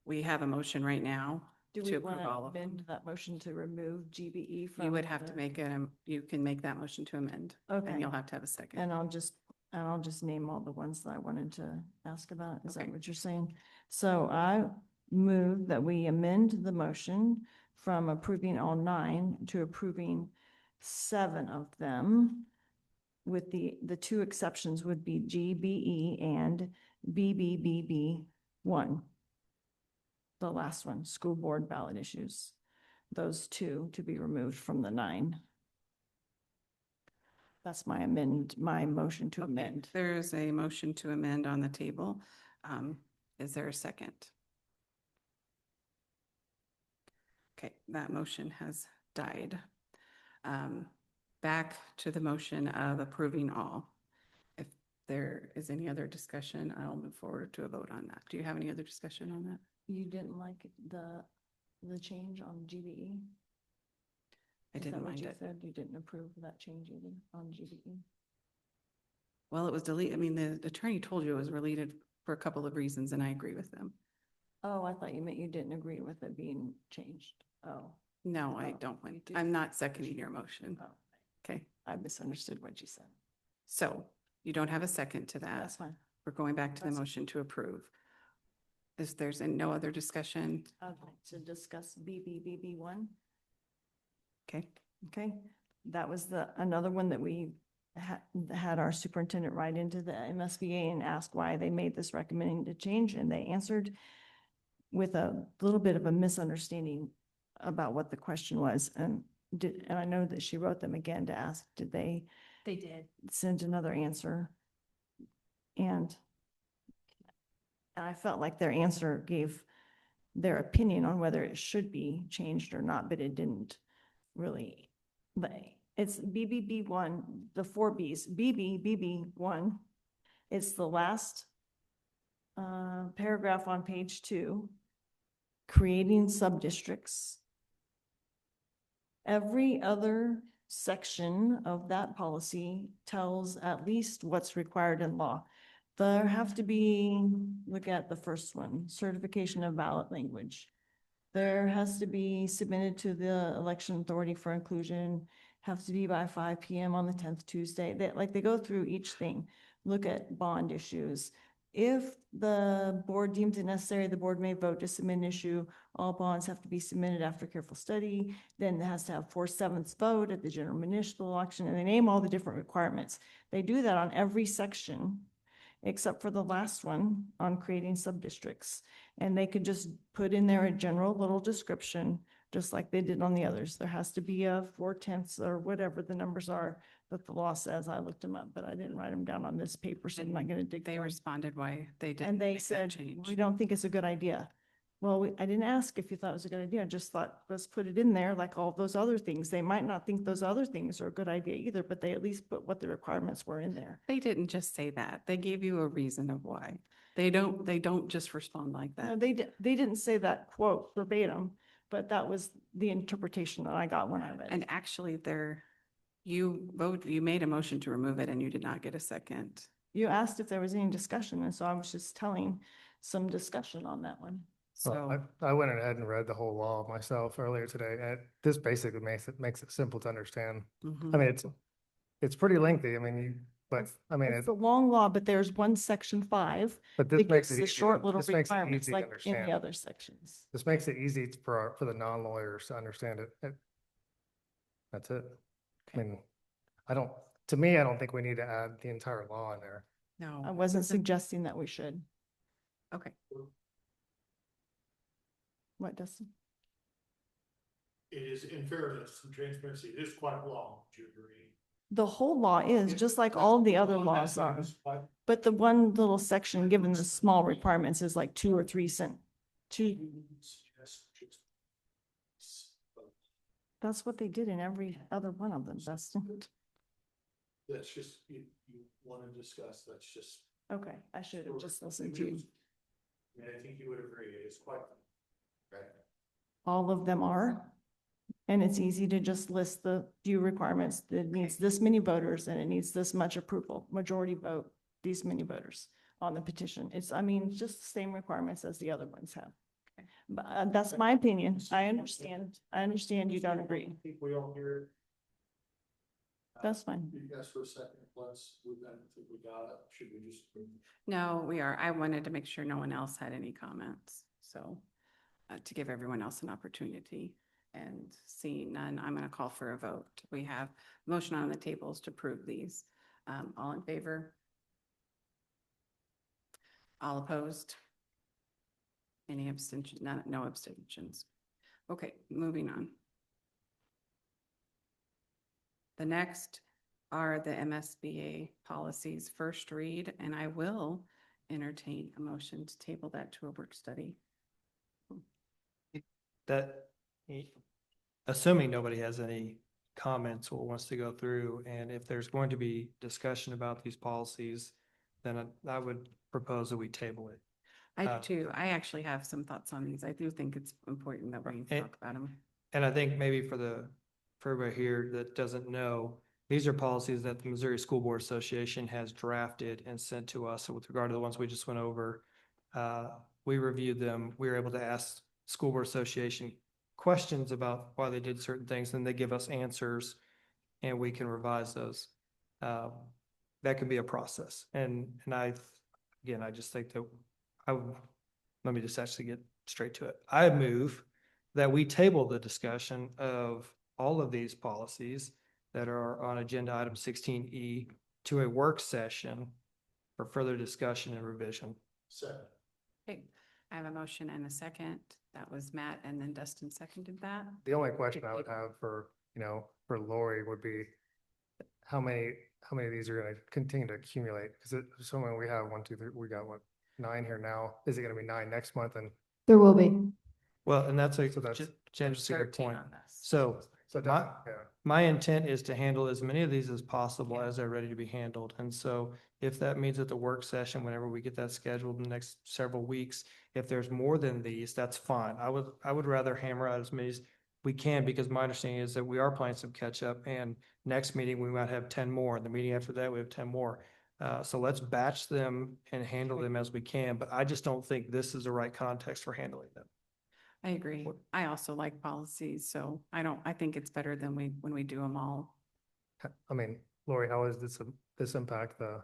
we have a motion right now Do to we approve want to all of them. amend that motion to remove GBE from? You would have to the- make it, you can make that motion to amend. Okay. And you'll have to have a second. And I'll just name all the ones that I wanted to ask about. Is that Okay. what you're saying? So I move that we amend the motion from approving all 9 to approving 7 of them. With the 2 exceptions would be GBE and BBBB1. The last one, school board ballot issues. Those 2 to be removed from the 9. That's my motion to Okay, amend. there's a motion to amend on the table. Is there a second? Okay, that motion has died. Back to the motion of approving all. If there is any other discussion, I'll move forward to a vote on that. Do you have any other discussion on that? You didn't like the change on GBE? I Is didn't that what mind you it. said? You didn't approve that change either on GBE? Well, it was deleted. I mean, the attorney told you it was deleted for a couple of reasons, and I agree with them. Oh, I thought you meant you didn't agree with it being changed. Oh, No, I Oh, don't. you did. I'm not seconding your motion. oh, Okay, I misunderstood what you said. so you don't have a second to that. That's fine. We're going back to the That's- motion to approve. If there's no other discussion, I'd like to discuss BBBB1. okay, Okay, that was another one that we had our superintendent write into the MSBA and ask why they made this recommended change, and they answered with a little bit of a misunderstanding about what the question was, and I know that she wrote them again to ask, did they They did. send another answer? And I felt like their answer gave their opinion on whether it should be changed or not, but it didn't really. But it's BBB1, the 4Bs, BBB1. It's the last paragraph on page 2, creating sub-districts. Every other section of that policy tells at least what's required in law. There have to be, look at the first one, certification of ballot language. There has to be submitted to the election authority for inclusion, have to be by 5 PM on the 10th Tuesday. They go through each thing, look at bond issues. If the board deems it necessary, the board may vote to submit an issue. All bonds have to be submitted after careful study. Then it has to have 4/7 vote at the general municipal election, and they name all the different requirements. They do that on every section, except for the last one on creating sub-districts. And they could just put in there a general little description, just like they did on the others. There has to be a 4/10 or whatever the numbers are that the law says. I looked them up, but I didn't write them down on this paper, so I'm not gonna dig. they for 'em. responded why they didn't. And they make that said, change. we don't think it's a good idea. Well, I didn't ask if you thought it was a good idea. I just thought, let's put it in there like all those other things. They might not think those other things are a good idea either, but they at least put what the requirements were in there. They didn't just say that. They gave you a reason of why. They don't just respond like No, that. they didn't say that quote verbatim, but that was the interpretation that I got when I read And it. actually you made a motion to remove it and you did not get a second. You asked if there was any discussion, and so I was just telling some discussion on that one. Well, So, I went ahead and read the whole law myself earlier today, and this basically makes it simple to understand. mhm. I mean, it's pretty lengthy. I mean, but I mean, It's a long law, but there's one section 5 but this that makes gives it the easy. short little This makes it requirements easy to like in the understand. other sections. This makes it easy for the non-lawyers to understand it. That's it. I mean, to me, I don't think we need to add the entire law in there. No. I wasn't suggesting that we should. Okay. What, Dustin? It is, in fairness and transparency, it is quite long, do you agree? The whole law is, just like all the other laws are. But the one little section, given the small requirements, is like 2 or 3 cent. That's what they did in every other one of them, Dustin. That's just, you want to discuss, that's just. Okay, I should have just listened to you. And I think you would agree, it is quite. Right. All of them are. And it's easy to just list the few requirements. It needs this many voters and it needs this much approval, majority vote, these many voters on the petition. I mean, just the same requirements as the other ones have. But that's my opinion. I understand you don't agree. I think we all hear. That's fine. You guys for a second, we got it, should we just? No, we are. I wanted to make sure no one else had any comments. So to give everyone else an opportunity, and seeing none, I'm going to call for a vote. We have motion on the tables to approve these. All in favor? All opposed? Any abstention? No abstentions. Okay, moving on. The next are the MSBA policies first read, and I will entertain a motion to table that to a work study. That assuming nobody has any comments or wants to go through, and if there's going to be discussion about these policies, then I would propose that we table it. I Uh, do too. I actually have some thoughts on these. I do think it's important that we And- talk about them. And I think maybe for everybody here that doesn't know, these are policies that the Missouri School Board Association has drafted and sent to us. So with regard to the ones we just went over, we reviewed them. We were able to ask School Board Association questions about why they did certain things, and they give us answers, and we can revise those. That can be a process. And I just think that let me just actually get straight to it. I move that we table the discussion of all of these policies that are on agenda item 16E to a work session for further discussion and revision. Second. Okay, I have a motion and a second. That was Matt, and then Dustin seconded that. The only question I would have for, for Lori would be how many of these are gonna continue to accumulate? Because so when we have 1, 2, 3, we got 9 here now. Is it gonna be 9 next month? And There will be. Well, and that's So that's- Jen's a good 13 point. on this. So so My- yeah. my intent is to handle as many of these as possible as they're ready to be handled. And so if that means at the work session, whenever we get that scheduled in the next several weeks, if there's more than these, that's fine. I would rather hammer out as many as we can, because my understanding is that we are playing some catch up, and next meeting, we might have 10 more. The meeting after that, we have 10 more. So let's batch them and handle them as we can, but I just don't think this is the right context for handling them. I agree. I also like policies, so I think it's better than when we do them all. I mean, Lori, how does this impact the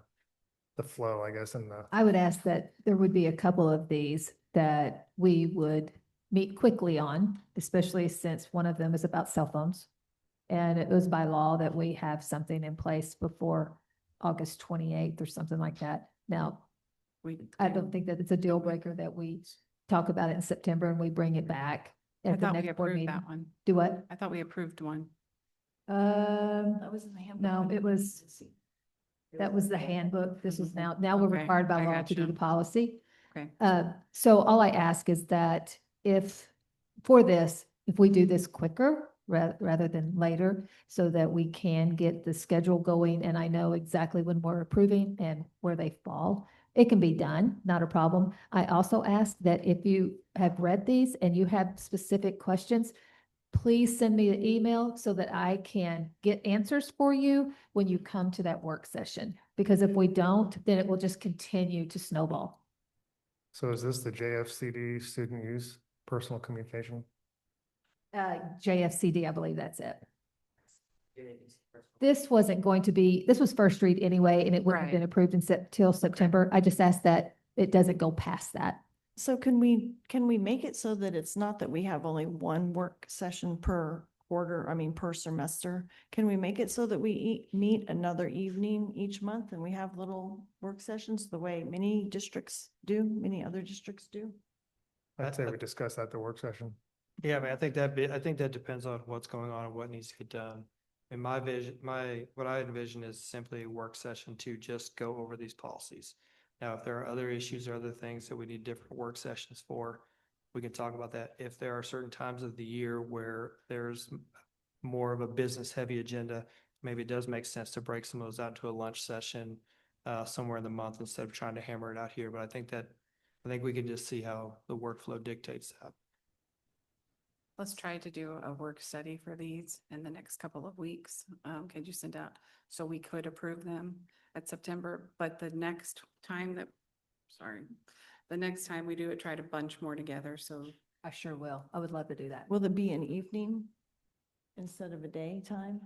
flow, I guess, and the, I would ask that there would be a couple of these that we would meet quickly on, especially since one of them is about cell phones. And it was by law that we have something in place before August 28th or something like that. Now, I don't think that it's a deal breaker that we talk about it in September and we bring it back I at the thought we next board approved meeting. that one. Do what? I thought we approved one. That was in the handbook. No, it was, that was the handbook. This is now we're Okay, required by I law to do gotcha. the policy. Okay. So all I ask is that if we do this quicker rather than later, so that we can get the schedule going and I know exactly when we're approving and where they fall, it can be done, not a problem. I also ask that if you have read these and you have specific questions, please send me an email so that I can get answers for you when you come to that work session. Because if we don't, then it will just continue to snowball. so is this the JFCD student use personal communication? JFCD, I believe that's it. This wasn't going to be, this was first read anyway, and it wouldn't have been Right. approved in till September. I just asked that it doesn't go past that. So can we make it so that it's not that we have only one work session per quarter, per semester? Can we make it so that we meet another evening each month and we have little work sessions the way many other districts do? I'd say we discuss that at the work session. Yeah, I think I think that depends on what's going on and what needs to get done. In my vision, what I envision is simply a work session to just go over these policies. Now, if there are other issues or other things that we need different work sessions for, we can talk about that. If there are certain times of the year where there's more of a business heavy agenda, maybe it does make sense to break some of those out to a lunch session somewhere in the month instead of trying to hammer it out here. But I think we can just see how the workflow dictates that. Let's try to do a work study for these in the next couple of weeks. Could you send out, so we could approve them at September, but the next time we do it, try to bunch more together, so. I sure will. I would love to do that. Will it be an evening instead of a daytime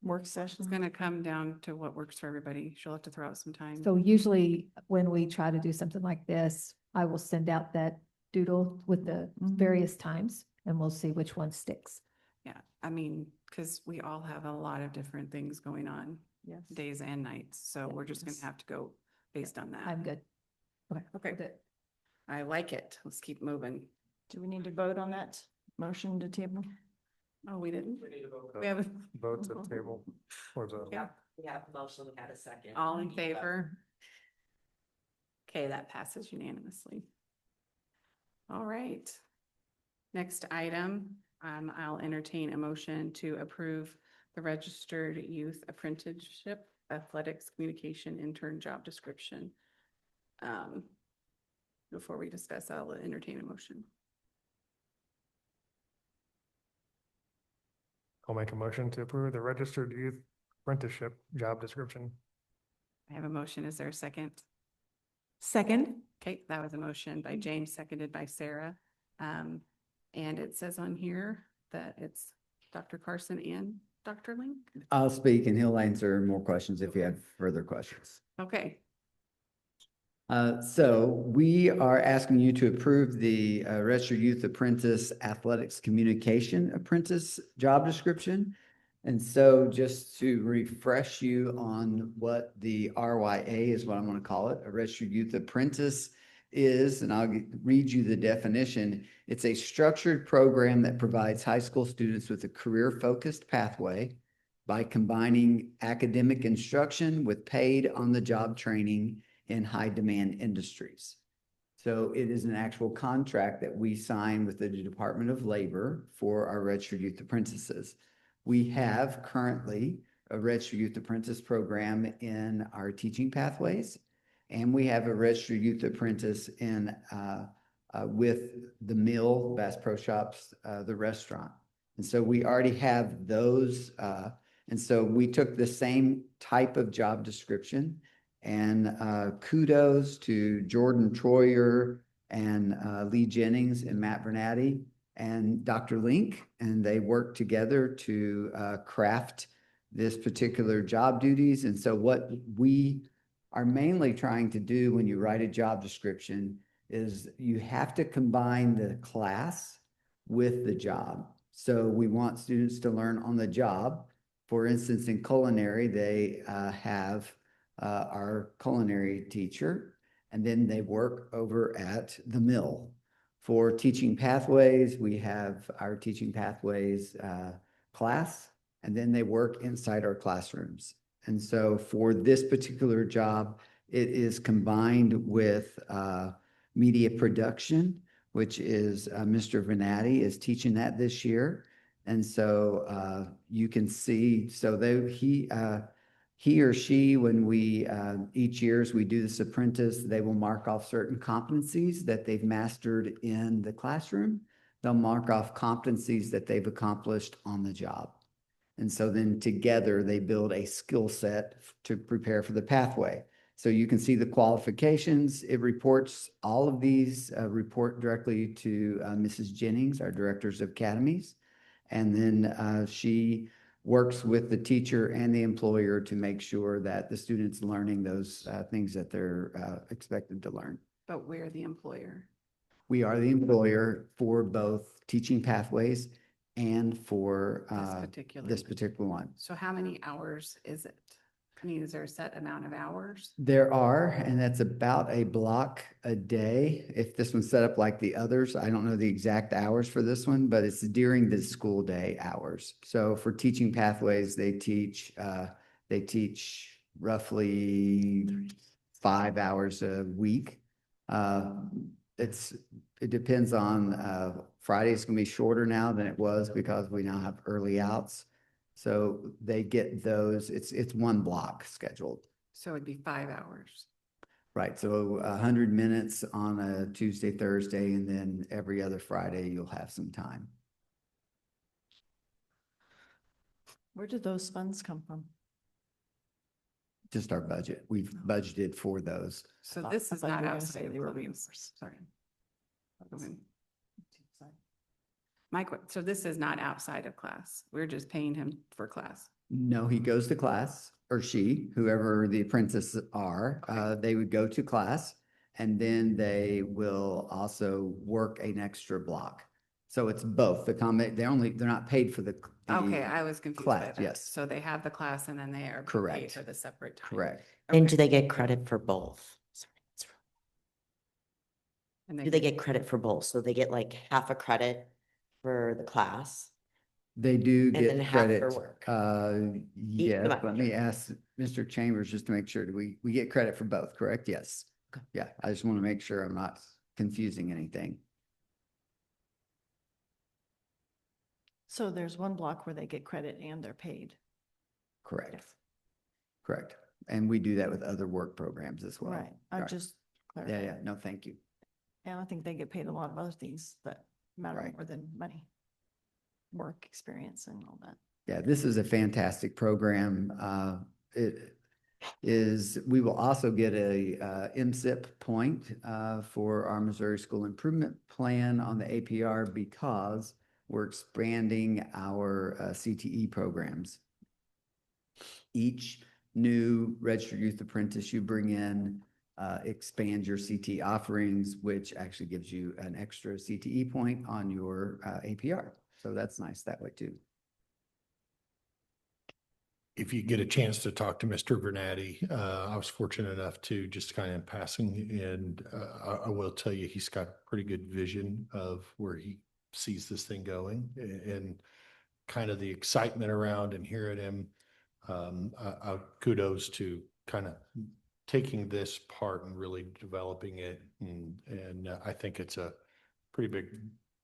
work session? It's gonna come down to what works for everybody. She'll have to throw out some time. So usually when we try to do something like this, I will send out that doodle with the Mhm. various times and we'll see which one sticks. Yeah, because we all have a lot of different things going on, Yes. days and nights, so we're just gonna Yes. have to go based on that. I'm good. Okay. Okay. we'll do it. I like it. Let's keep moving. Do we need to vote on that motion to table? Oh, we didn't? We have, Vote to table or the. Yeah. We have a motion, we had a second. all in favor? Okay, that passes unanimously. All right, Next item, I'll entertain a motion to approve the registered youth apprenticeship athletics communication intern job description. Before we discuss, I'll entertain a motion. I'll make a motion to approve the registered youth apprenticeship job description. I have a motion. Is there a second? Second? Okay, that was a motion by James, seconded by Sarah. And it says on here that it's Dr. Carson and Dr. Link. I'll speak and he'll answer more questions if you have further questions. Okay, So we are asking you to approve the Registered Youth Apprentice Athletics Communication Apprentice job description. And so just to refresh you on what the RYA is, what I'm going to call it, a Registered Youth Apprentice is, and I'll read you the definition. It's a structured program that provides high school students with a career-focused pathway by combining academic instruction with paid on-the-job training in high-demand industries. So it is an actual contract that we sign with the Department of Labor for our Registered Youth Apprentices. We have currently a Registered Youth Apprentice program in our teaching pathways, and we have a Registered Youth Apprentice in with the Mill, Bass Pro Shops, the restaurant. And so we already have those. And so we took the same type of job description, and kudos to Jordan Troyer and Lee Jennings and Matt Bernatti and Dr. Link, and they worked together to craft this particular job duties. And so what we are mainly trying to do when you write a job description is you have to combine the class with the job. So we want students to learn on the job. For instance, in culinary, they have our culinary teacher, and then they work over at the Mill. For teaching pathways, we have our teaching pathways class, and then they work inside our classrooms. And so for this particular job, it is combined with media production, which is Mr. Venatti is teaching that this year. And so you can see, so he or she, when we, each year as we do this apprentice, they will mark off certain competencies that they've mastered in the classroom. They'll mark off competencies that they've accomplished on the job. And so then together they build a skill set to prepare for the pathway. So you can see the qualifications. It reports, all of these report directly to Mrs. Jennings, our directors of academies. And then she works with the teacher and the employer to make sure that the student's learning those things that they're expected to learn. but we're the employer. We are the employer for both teaching pathways and for this particular one. So how many hours is it? I mean, is there a set amount of hours? There are, and that's about a block a day. If this one's set up like the others, I don't know the exact hours for this one, but it's during the school day hours. So for teaching pathways, they teach roughly 5 hours a week. It depends on, Friday's gonna be shorter now than it was because we now have early outs. So they get those, it's one block scheduled. So it'd be 5 hours. Right, so 100 minutes on a Tuesday, Thursday, and then every other Friday you'll have some time. Where did those funds come from? Just our budget. We've budgeted for those. So thought- this I is thought you not were gonna say outside. they were of reimbursed. reimbursed. Sorry. Go ahead. Mike, so this is not outside of class. We're just paying him for class. No, he goes to class, or she, whoever the apprentices are, they would go to class, and then they will also work an extra block. So it's both. They're not paid for the Okay, I was confused by class, that. yes. So they have the class and then they are paid Correct. for the separate time. correct. And Okay. do they get credit for both? And Do they get credit for both? So they get like half a credit for the class? They do And then get half for credit. work. Yes, let me semester. ask Mr. Chambers just to make sure. Do we get credit for both, correct? Yes. Okay. Yeah, I just want to make sure I'm not confusing anything. So there's one block where they get credit and they're paid. Correct, Yes. correct. And we do that with other work programs as well. Right. I Right. just. Yeah, clarified. yeah, no, thank you. And I think they get paid a lot of other things that matter Right. more than money. Work experience and all that. Yeah, this is a fantastic program. It is, we will also get a MSIP point for our Missouri School Improvement Plan on the APR because we're expanding our CTE programs. Each new registered youth apprentice you bring in expands your CTE offerings, which actually gives you an extra CTE point on your APR. So that's nice that way too. If you get a chance to talk to Mr. Bernardi, I was fortunate enough to just kind of in passing, and I will tell you, he's got pretty good vision of where he sees this thing going and kind of the excitement around and hearing him. Kudos to kind of taking this part and really developing it. And I think it's a pretty big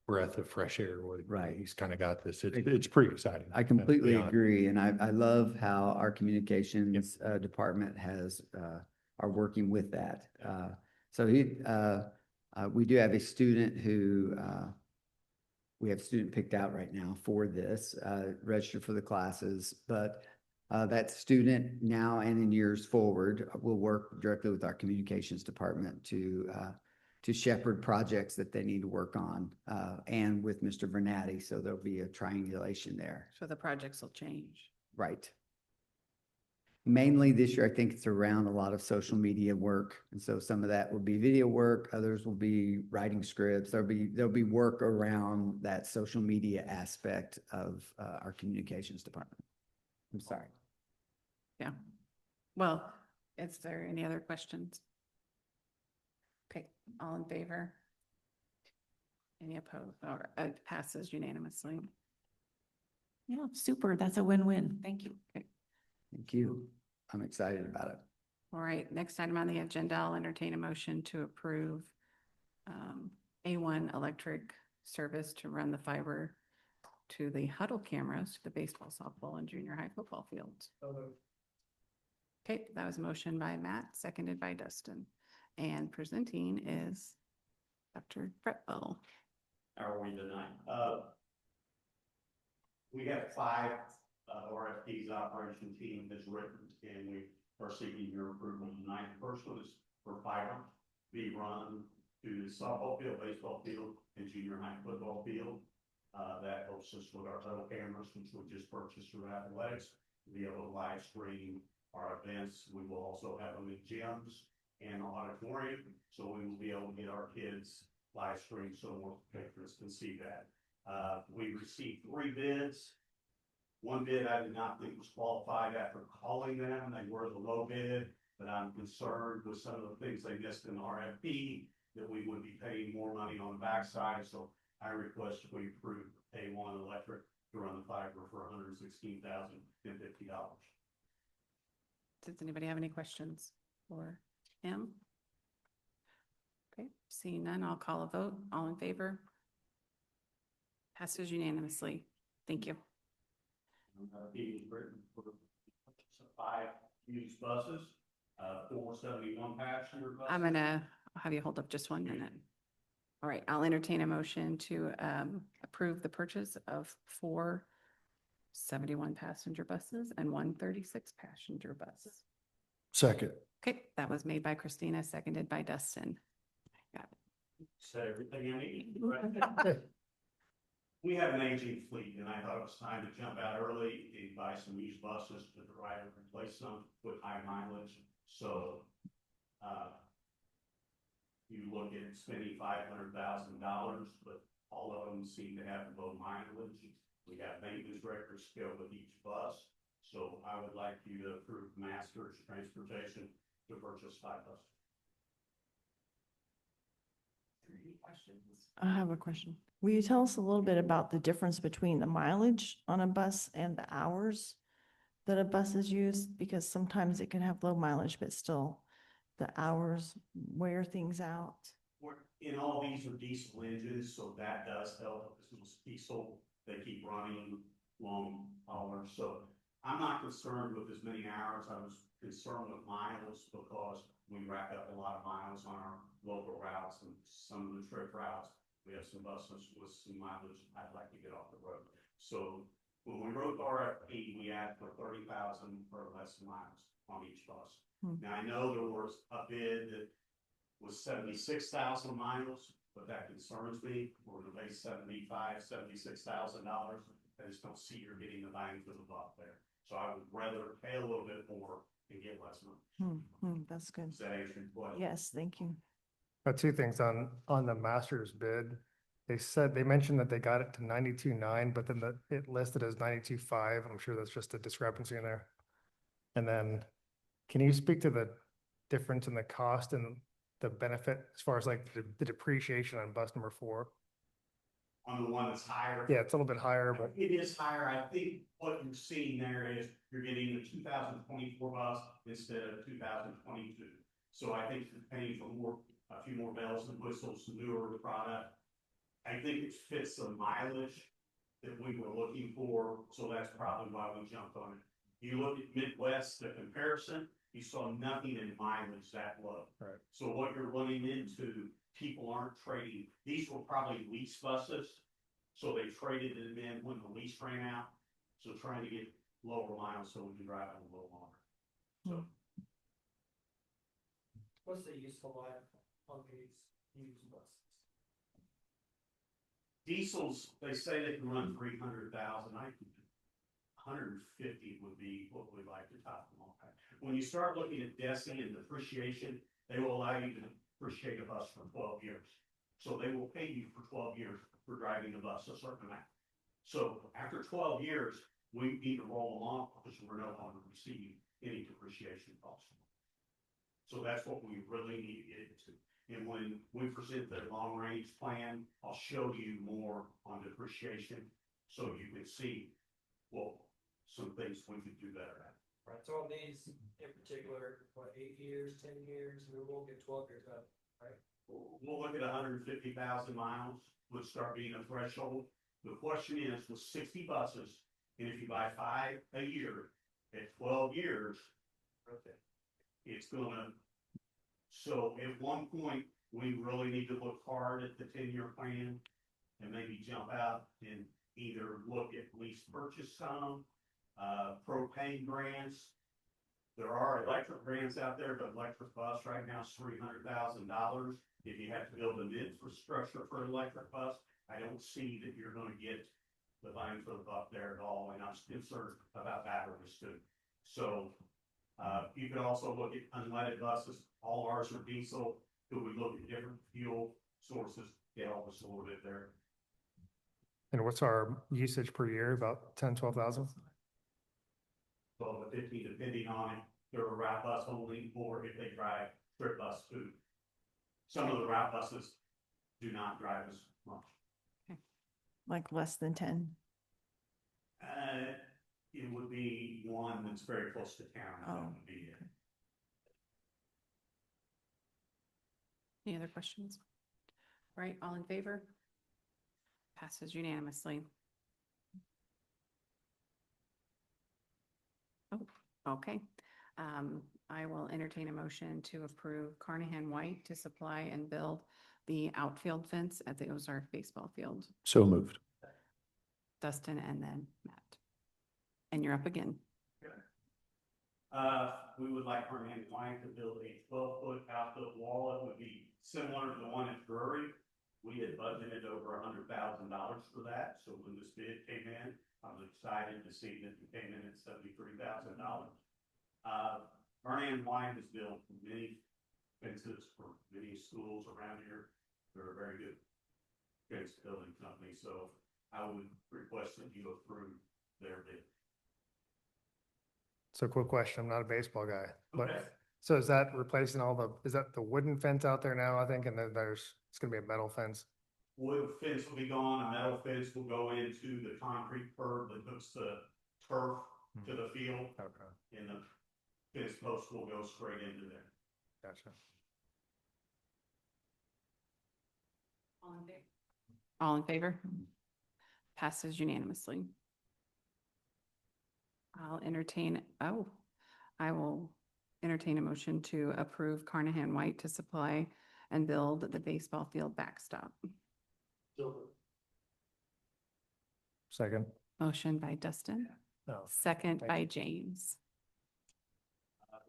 breath of fresh air. Right. He's kind of got this. It's pretty exciting. I completely beyond. agree. And I love how our communications department has, are working with that. So we do have a student who, we have a student picked out right now for this, registered for the classes, but that student now and in years forward will work directly with our communications department to shepherd projects that they need to work on, and with Mr. Bernardi. So there'll be a triangulation there. So the projects will change. Right. Mainly this year, I think it's around a lot of social media work. And so some of that will be video work, others will be writing scripts. There'll be work around that social media aspect of our communications department. I'm sorry. Yeah. Well, is there any other questions? Okay, all in favor? Any opposed, or it passes unanimously? Yeah, super. That's a win-win. Thank you. Okay. Thank you. I'm excited about it. All right, next item on the agenda, I'll entertain a motion to approve A1 electric service to run the fiber to the huddle cameras to the baseball, softball, and junior high football fields. Okay, that was a motion by Matt, seconded by Dustin. And presenting is Dr. Fretwell. How are we tonight? We have 5 RFPs operation team has written, and we are seeking your approval tonight. The first one is for fiber to be run to the softball field, baseball field, and junior high football field. That helps us with our huddle cameras, which we just purchased through Athletics, to be able to live stream our events. We will also have them in gyms and auditorium, so we will be able to get our kids live stream so more patrons can see that. We received 3 bids. One bid I did not think was qualified after calling them. They were the low bid, but I'm concerned with some of the things they missed in the RFP that we would be paying more money on the backside. So I request we approve A1 Electric to run the fiber for $116,050. Does anybody have any questions for him? Okay, seeing none, I'll call a vote. All in favor? Passes unanimously. Thank you. He was written for 5 used buses, 471 passenger buses. I'm gonna have you hold up just 1 minute. All right, I'll entertain a motion to approve the purchase of 4 71 passenger buses and 1 36 passenger bus. Second. Okay, that was made by Christina, seconded by Dustin. Got it. Said everything I need. We have an aging fleet, and I thought it was time to jump out early and buy some used buses to try to replace some with high mileage. So, you look at spending $500,000, but all of them seem to have low mileage. We have maintenance records go with each bus. So I would like you to approve Masters Transportation to purchase 5 buses. Any questions? I have a question. Will you tell us a little bit about the difference between the mileage on a bus and the hours that a bus is used? Because sometimes it can have low mileage, but still the hours wear things out. In all, these are diesel engines, so that does help. If this was diesel, They keep running long hours, so I'm not concerned with as many hours. I was concerned with miles because we rack up a lot of miles on our local routes and some of the trip routes. We have some buses with some mileage I'd like to get off the road. So when we wrote the RFP, we asked for 30,000 or less miles on each bus. Now, I know there was a bid that was 76,000 miles, but that concerns me. We're gonna pay $76,000. I just don't see you're getting the bang for the buck there. So I would rather pay a little bit more and get less money. That's good. Does that answer your question? Yes, thank you. Two things on the master's bid. They mentioned that they got it to 92.9, but then it listed as 92.5. I'm sure that's just a discrepancy in there. And then, can you speak to the difference in the cost and the benefit as far as like the depreciation on bus number 4? On the one that's higher? Yeah, it's a little bit higher, but It is higher. I think what you're seeing there is you're getting the 2024 bus instead of 2022. So I think you're paying for a few more bells and whistles, newer product. I think it fits the mileage that we were looking for, so that's probably why we jumped on it. You look at Midwest, the comparison, you saw nothing in mileage that low. Right. So what you're running into, people aren't trading. These were probably lease buses, so they traded them in when the lease ran out. So trying to get lower miles so we can drive them a little longer. So What's the useful life on these used buses? diesels, they say they can run 300,000. 150 would be what we like to top them off at. When you start looking at DESI and depreciation, they will allow you to depreciate a bus for 12 years. So they will pay you for 12 years for driving the bus a certain amount. So after 12 years, we need to roll them off because we're no longer receiving any depreciation costs. So that's what we really need to get into. And when we present the long range plan, I'll show you more on depreciation so you can see, well, some things we could do better at. Right, so on these in particular, what, 8 years, 10 years, we won't get 12 years up, right? We'll look at 150,000 miles, would start being a threshold. The question is, with 60 buses, and if you buy 5 a year, at 12 years, it's gonna, so at one point, we really need to look hard at the 10-year plan and maybe jump out and either look at lease purchase some, propane grants. There are electric grants out there, but electric bus right now is $300,000. If you have to build an infrastructure for an electric bus, I don't see that you're gonna get the bang for the buck there at all, and I'm concerned about batteries too. So, you could also look at unleaded buses. All ours are diesel. Could we look at different fuel sources to help us a little bit there? and what's our usage per year? About 10, 12,000? 12 to 15, depending on it. They're a route bus only, or if they drive trip bus too. Some of the route buses do not drive as much. Like less than 10. It would be one that's very close to town. That Oh, would be it. Any other questions? All right, all in favor? Passes unanimously. Oh, okay. I will entertain a motion to approve Carnahan White to supply and build the outfield fence at the Ozark baseball field. So moved. Dustin and then Matt. And you're up again. We would like Carnahan White to build a 12-foot outfield wall. It would be similar to the one at Drury. We had budgeted over $100,000 for that. So when this bid came in, I was excited to see that it came in at $73,000. Carnahan White has built many fences for many schools around here. They're a very good fence building company. So I would request that you approve their bid. So quick question, I'm not a baseball guy, but Okay. so is that replacing is that the wooden fence out there now, I think, and then it's gonna be a metal fence? Wood fence will be gone, a metal fence will go into the concrete curb that hooks the turf to the field, Okay, and the fence post will go straight into there. gotcha. All in favor? All in favor? Passes unanimously. I will entertain a motion to approve Carnahan White to supply and build the baseball field backstop. Second. Motion by Dustin, No. second Thank by James.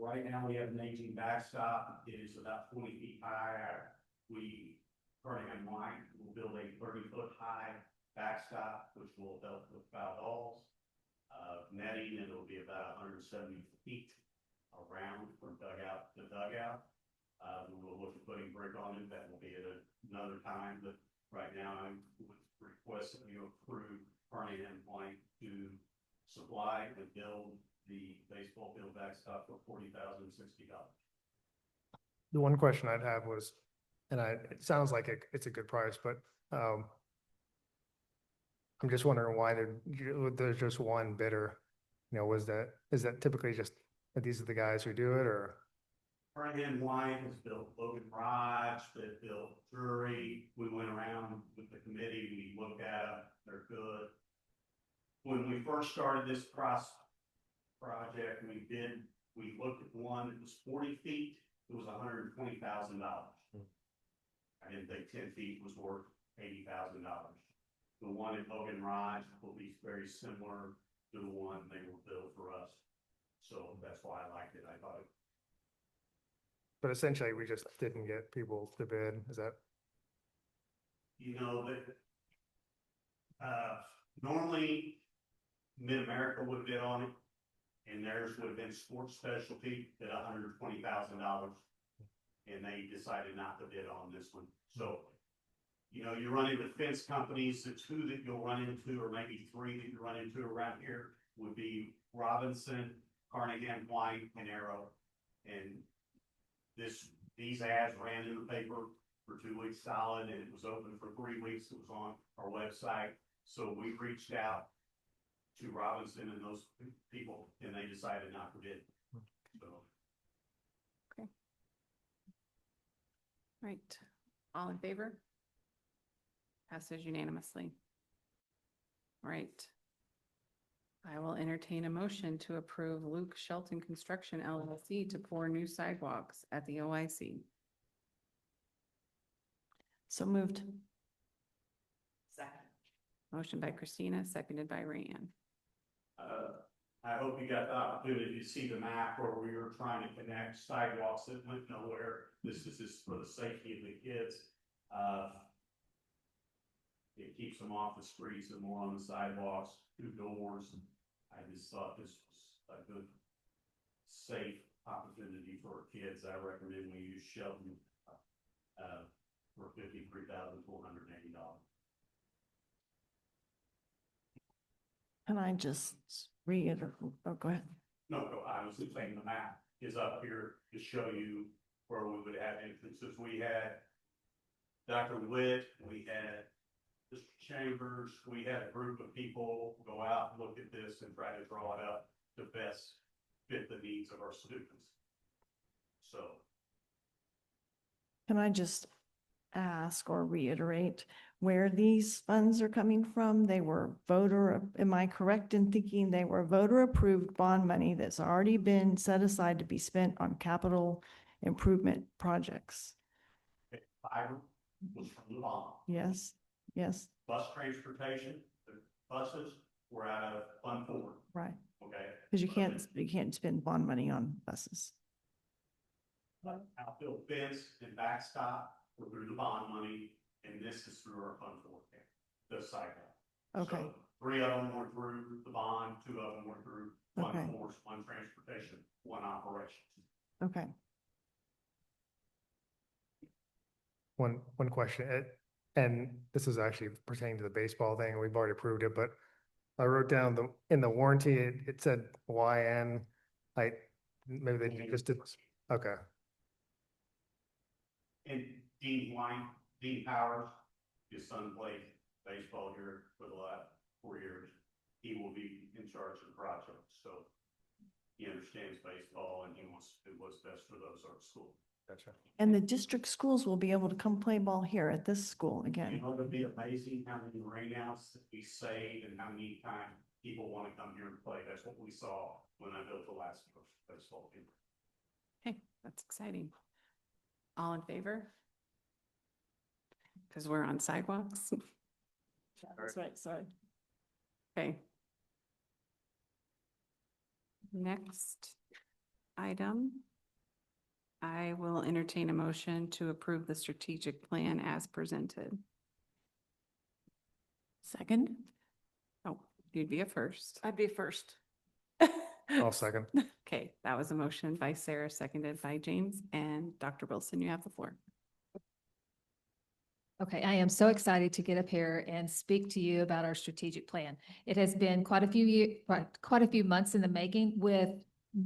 Right now, we have an 18 backstop. It is about 20 feet high. We, Carnahan White, will build a 30-foot high backstop, which will help with foul balls. Netting, and it'll be about 170 feet around from dugout to dugout. We will look at putting brick on it. That will be at another time, but right now I would request that you approve Carnahan White to supply and build the baseball field backstop for $40,060. The one question I'd have was, and it sounds like it's a good price, but I'm just wondering why there's just one bidder. You know, is that typically just that these are the guys who do it, or? Carnahan White has built Logan Raj, they built Drury. We went around with the committee, we looked at them, they're good. When we first started this project, we looked at one that was 40 feet, it was $120,000. I didn't think 10 feet was worth $80,000. The one at Logan Raj will be very similar to the one they will build for us. So that's why I liked it. I thought it. But essentially, we just didn't get people to bid. Is that? You know, that, normally Mid-America would bid on it, and theirs would have been Sports Specialty at $120,000. And they decided not to bid on this one. So, you know, you run into fence companies, the two that you'll run into, or maybe three that you run into around here would be Robinson, Carnahan White, and Arrow. And these ads ran in the paper for 2 weeks solid, and it was open for 3 weeks. It was on our website. So we reached out to Robinson and those people, and they decided not to bid. So. Right, all in favor? Passes unanimously. Right. I will entertain a motion to approve Luke Shelton Construction LLC to pour new sidewalks at the OIC. So moved. Second. Motion by Christina, seconded by Rayanne. I hope you got the opportunity to see the map where we were trying to connect sidewalks that went nowhere. This is just for the safety of the kids. It keeps them off the streets and more on the sidewalks, 2 doors. I just thought this was a good, safe opportunity for kids. I recommend we use Shelton for $53,480. Can I just reiterate? Oh, go ahead. No, I was just saying the map is up here to show you where we would have entrances. We had Dr. Witt, we had Mr. Chambers, we had a group of people go out and look at this and try to draw it up to best fit the needs of our students. So. Can I just ask or reiterate where these funds are coming from? They were am I correct in thinking they were voter approved bond money that's already been set aside to be spent on capital improvement projects? Fiber was from the bond. Yes, yes, Bus transportation, the buses were out of Fund 4. right. Okay. Because you can't spend bond money on buses. Outfield fence and backstop were through the bond money, and this is through our Fund 4, the cycle. Okay, So 3 of them were through the bond, 2 of them were through Okay. Fund 4, 1 transportation, 1 operation. okay. One question, and this is actually pertaining to the baseball thing, we've already approved it, but I wrote down in the warranty, it said YN, maybe they just did, okay. And Dean Powers, his son played baseball here for the last 4 years. He will be in charge of the project, so he understands baseball and he wants to do what's best for those our school. Gotcha. And the district schools will be able to come play ball here at this school You again. know, it'd be amazing how many rainouts that we saved and how many times people want to come here and play. That's what we saw when I built the last baseball field. Okay, that's exciting. All in favor? Because we're on sidewalks. That's right, sorry. Okay. Next item. I will entertain a motion to approve the strategic plan as presented. Second? Oh, you'd be a first. I'd be first. I'll second. Okay, that was a motion by Sarah, seconded by James, and Dr. Wilson, you have the floor. Okay, I am so excited to get up here and speak to you about our strategic plan. It has been quite a few months in the making with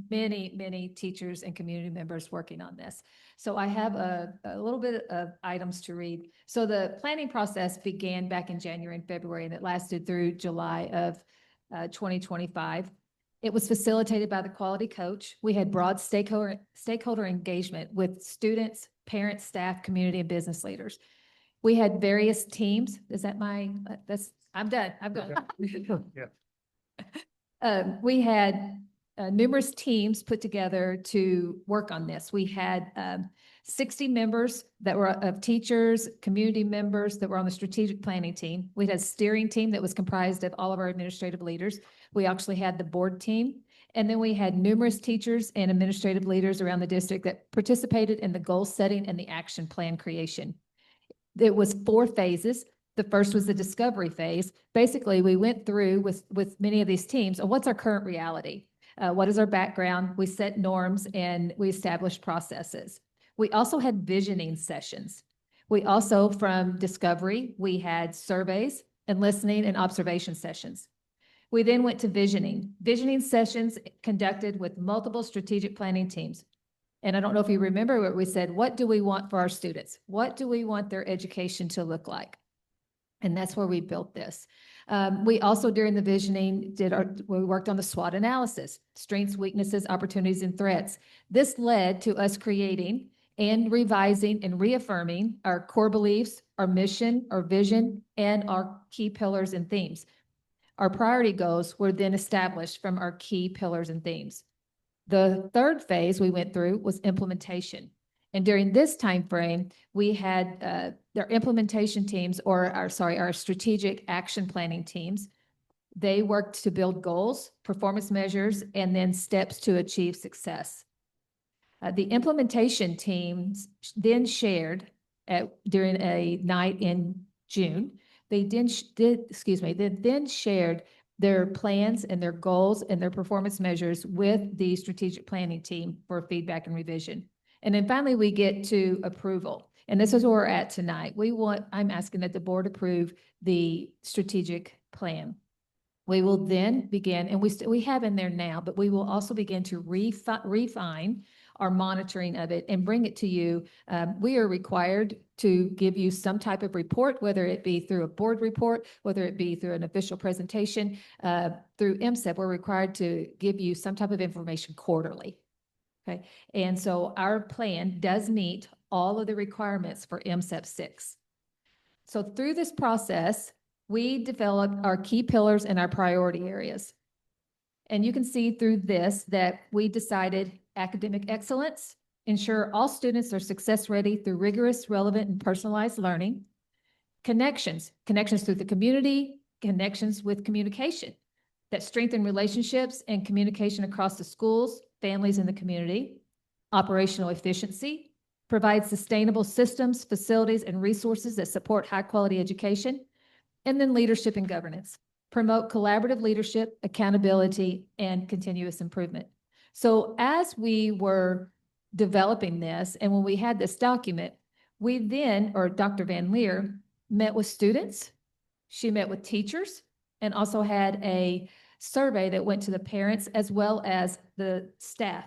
many teachers and community members working on this. So I have a little bit of items to read. So the planning process began back in January and February, and it lasted through July of 2025. It was facilitated by the quality coach. We had broad stakeholder engagement with students, parents, staff, community, and business leaders. We had various teams. Is that I'm done. I'm done. Yeah. We had numerous teams put together to work on this. We had 60 members that were of teachers, community members that were on the strategic planning team. We had a steering team that was comprised of all of our administrative leaders. We actually had the board team. And then we had numerous teachers and administrative leaders around the district that participated in the goal setting and the action plan creation. It was 4 phases. The first was the discovery phase. Basically, we went through with many of these teams on what's our current reality. What is our background? We set norms and we established processes. We also had visioning sessions. We also, from discovery, we had surveys and listening and observation sessions. We then went to visioning sessions conducted with multiple strategic planning teams. And I don't know if you remember what we said, what do we want for our students? What do we want their education to look like? And that's where we built this. We also, during the visioning, we worked on the SWOT analysis, strengths, weaknesses, opportunities, and threats. This led to us creating and revising and reaffirming our core beliefs, our mission, our vision, and our key pillars and themes. Our priority goals were then established from our key pillars and themes. The third phase we went through was implementation. And during this time frame, we had their implementation teams, or our strategic action planning teams. They worked to build goals, performance measures, and then steps to achieve success. The implementation teams then shared during a night in June. They then shared their plans and their goals and their performance measures with the strategic planning team for feedback and revision. And then finally, we get to approval. And this is where we're at tonight. I'm asking that the board approve the strategic plan. We will then begin, and we have in there now, but we will also begin to refine our monitoring of it and bring it to you. We are required to give you some type of report, whether it be through a board report, whether it be through an official presentation, through MCEP, we're required to give you some type of information quarterly. Okay, and so our plan does meet all of the requirements for MCEP 6. So through this process, we developed our key pillars and our priority areas. And you can see through this that we decided academic excellence, ensure all students are success ready through rigorous, relevant, and personalized learning. Connections through the community, connections with communication that strengthen relationships and communication across the schools, families, and the community. Operational efficiency, provide sustainable systems, facilities, and resources that support high-quality education. And then leadership and governance, promote collaborative leadership, accountability, and continuous improvement. So as we were developing this, and when we had this document, Dr. Van Leer met with students, she met with teachers, and also had a survey that went to the parents as well as the staff.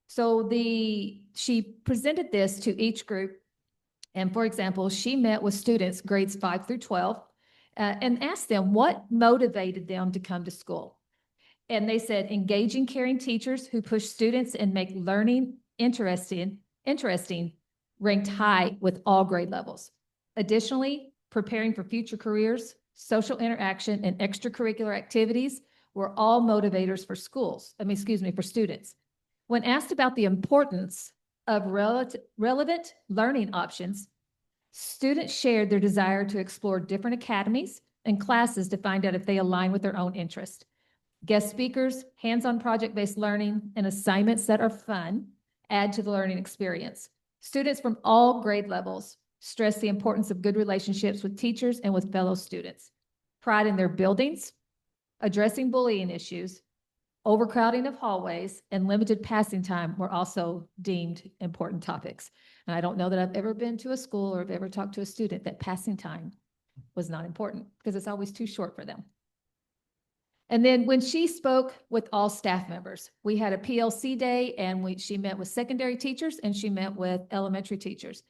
So she presented this to each group. And for example, she met with students grades 5 through 12 and asked them what motivated them to come to school. And they said, engaging, caring teachers who push students and make learning interesting, ranked high with all grade levels. Additionally, preparing for future careers, social interaction, and extracurricular activities were all motivators for for students. When asked about the importance of relevant learning options, students shared their desire to explore different academies and classes to find out if they align with their own interest. Guest speakers, hands-on project-based learning, and assignments that are fun add to the learning experience. Students from all grade levels stress the importance of good relationships with teachers and with fellow students. Pride in their buildings, addressing bullying issues, overcrowding of hallways, and limited passing time were also deemed important topics. And I don't know that I've ever been to a school or have ever talked to a student that passing time was not important because it's always too short for them. And then when she spoke with all staff members, we had a PLC day and she met with secondary teachers and she met with elementary teachers.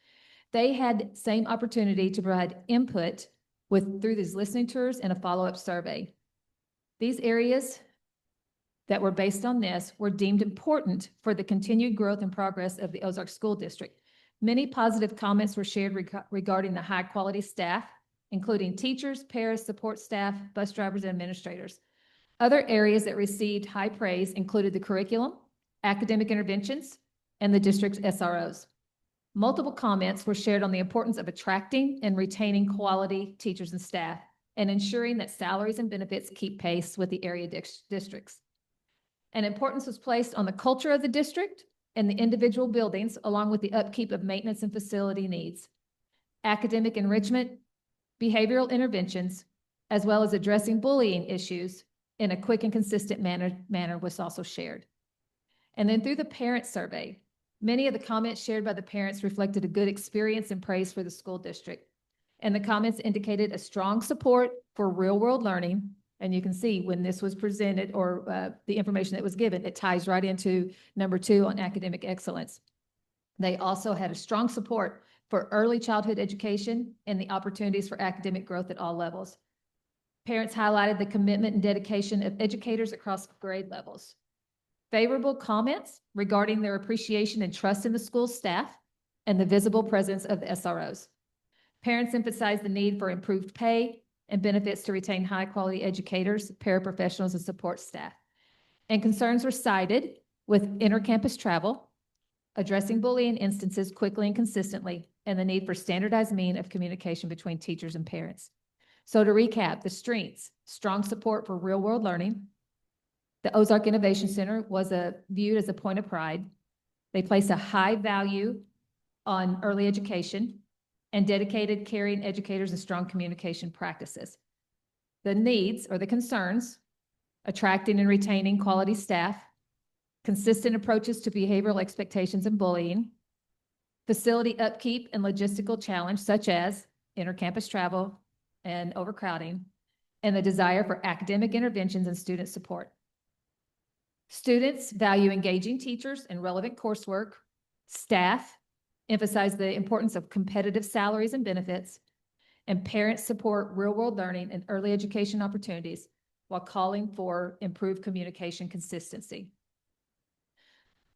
They had same opportunity to provide input through these listening tours and a follow-up survey. These areas that were based on this were deemed important for the continued growth and progress of the Ozark School District. Many positive comments were shared regarding the high-quality staff, including teachers, paras, support staff, bus drivers, and administrators. Other areas that received high praise included the curriculum, academic interventions, and the district's SROs. Multiple comments were shared on the importance of attracting and retaining quality teachers and staff, and ensuring that salaries and benefits keep pace with the area districts. An importance was placed on the culture of the district and the individual buildings, along with the upkeep of maintenance and facility needs. Academic enrichment, behavioral interventions, as well as addressing bullying issues in a quick and consistent manner was also shared. And then through the parent survey, many of the comments shared by the parents reflected a good experience and praise for the school district. And the comments indicated a strong support for real-world learning. And you can see when this was presented or the information that was given, it ties right into number 2 on academic excellence. They also had a strong support for early childhood education and the opportunities for academic growth at all levels. Parents highlighted the commitment and dedication of educators across grade levels. Favorable comments regarding their appreciation and trust in the school staff and the visible presence of the SROs. Parents emphasized the need for improved pay and benefits to retain high-quality educators, paraprofessionals, and support staff. And concerns were cited with intercampus travel, addressing bullying instances quickly and consistently, and the need for standardized means of communication between teachers and parents. So to recap, the strengths: strong support for real-world learning. The Ozark Innovation Center was viewed as a point of pride. They place a high value on early education and dedicated, caring educators and strong communication practices. The needs or the concerns: attracting and retaining quality staff, consistent approaches to behavioral expectations and bullying, facility upkeep and logistical challenge such as intercampus travel and overcrowding, and the desire for academic interventions and student support. Students value engaging teachers and relevant coursework. Staff emphasize the importance of competitive salaries and benefits, and parents support real-world learning and early education opportunities while calling for improved communication consistency.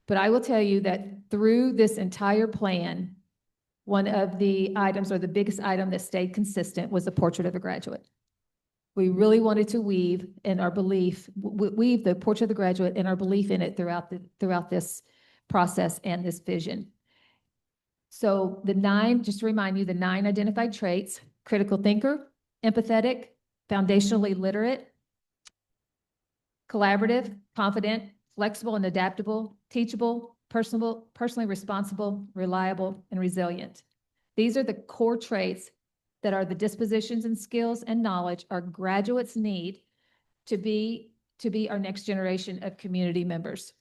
But I will tell you that through this entire plan, one of the items, or the biggest item that stayed consistent, was the portrait of a graduate. We really wanted to weave in our belief, weave the portrait of the graduate and our belief in it throughout this process and this vision. So just to remind you, the 9 identified traits: critical thinker, empathetic, foundationally literate, collaborative, confident, flexible and adaptable, teachable, personally responsible, reliable, and resilient. These are the core traits that are the dispositions and skills and knowledge our graduates need to be our next generation of community members.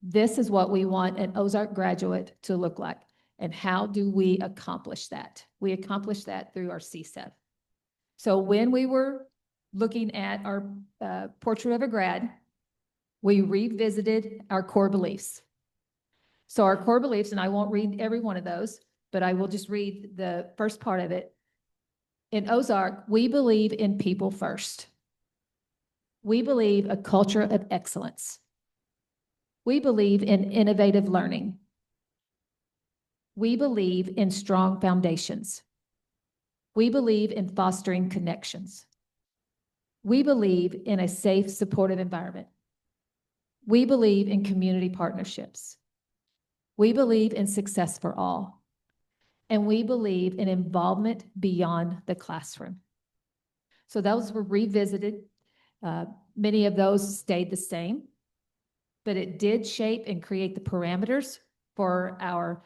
This is what we want an Ozark graduate to look like. And how do we accomplish that? We accomplish that through our CSEP. So when we were looking at our portrait of a grad, we revisited our core beliefs. So our core beliefs, and I won't read every one of those, but I will just read the first part of it. In Ozark, we believe in people first. We believe a culture of excellence. We believe in innovative learning. We believe in strong foundations. We believe in fostering connections. We believe in a safe, supportive environment. We believe in community partnerships. We believe in success for all. And we believe in involvement beyond the classroom. So those were revisited. Many of those stayed the same, but it did shape and create the parameters for our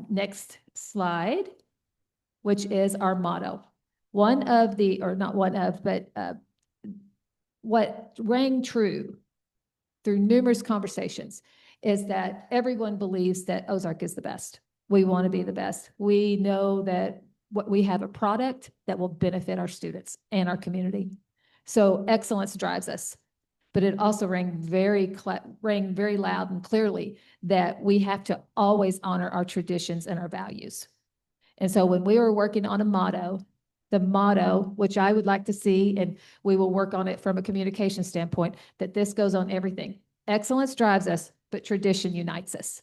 next slide, which is our motto. One of the, or not one of, but what rang true through numerous conversations is that everyone believes that Ozark is the best. We want to be the best. We know that what we have a product that will benefit our students and our community. So excellence drives us, but it also rang very loud and clearly that we have to always honor our traditions and our values. And so when we were working on a motto, the motto, which I would like to see, and we will work on it from a communication standpoint, that this goes on everything. Excellence drives us, but tradition unites us.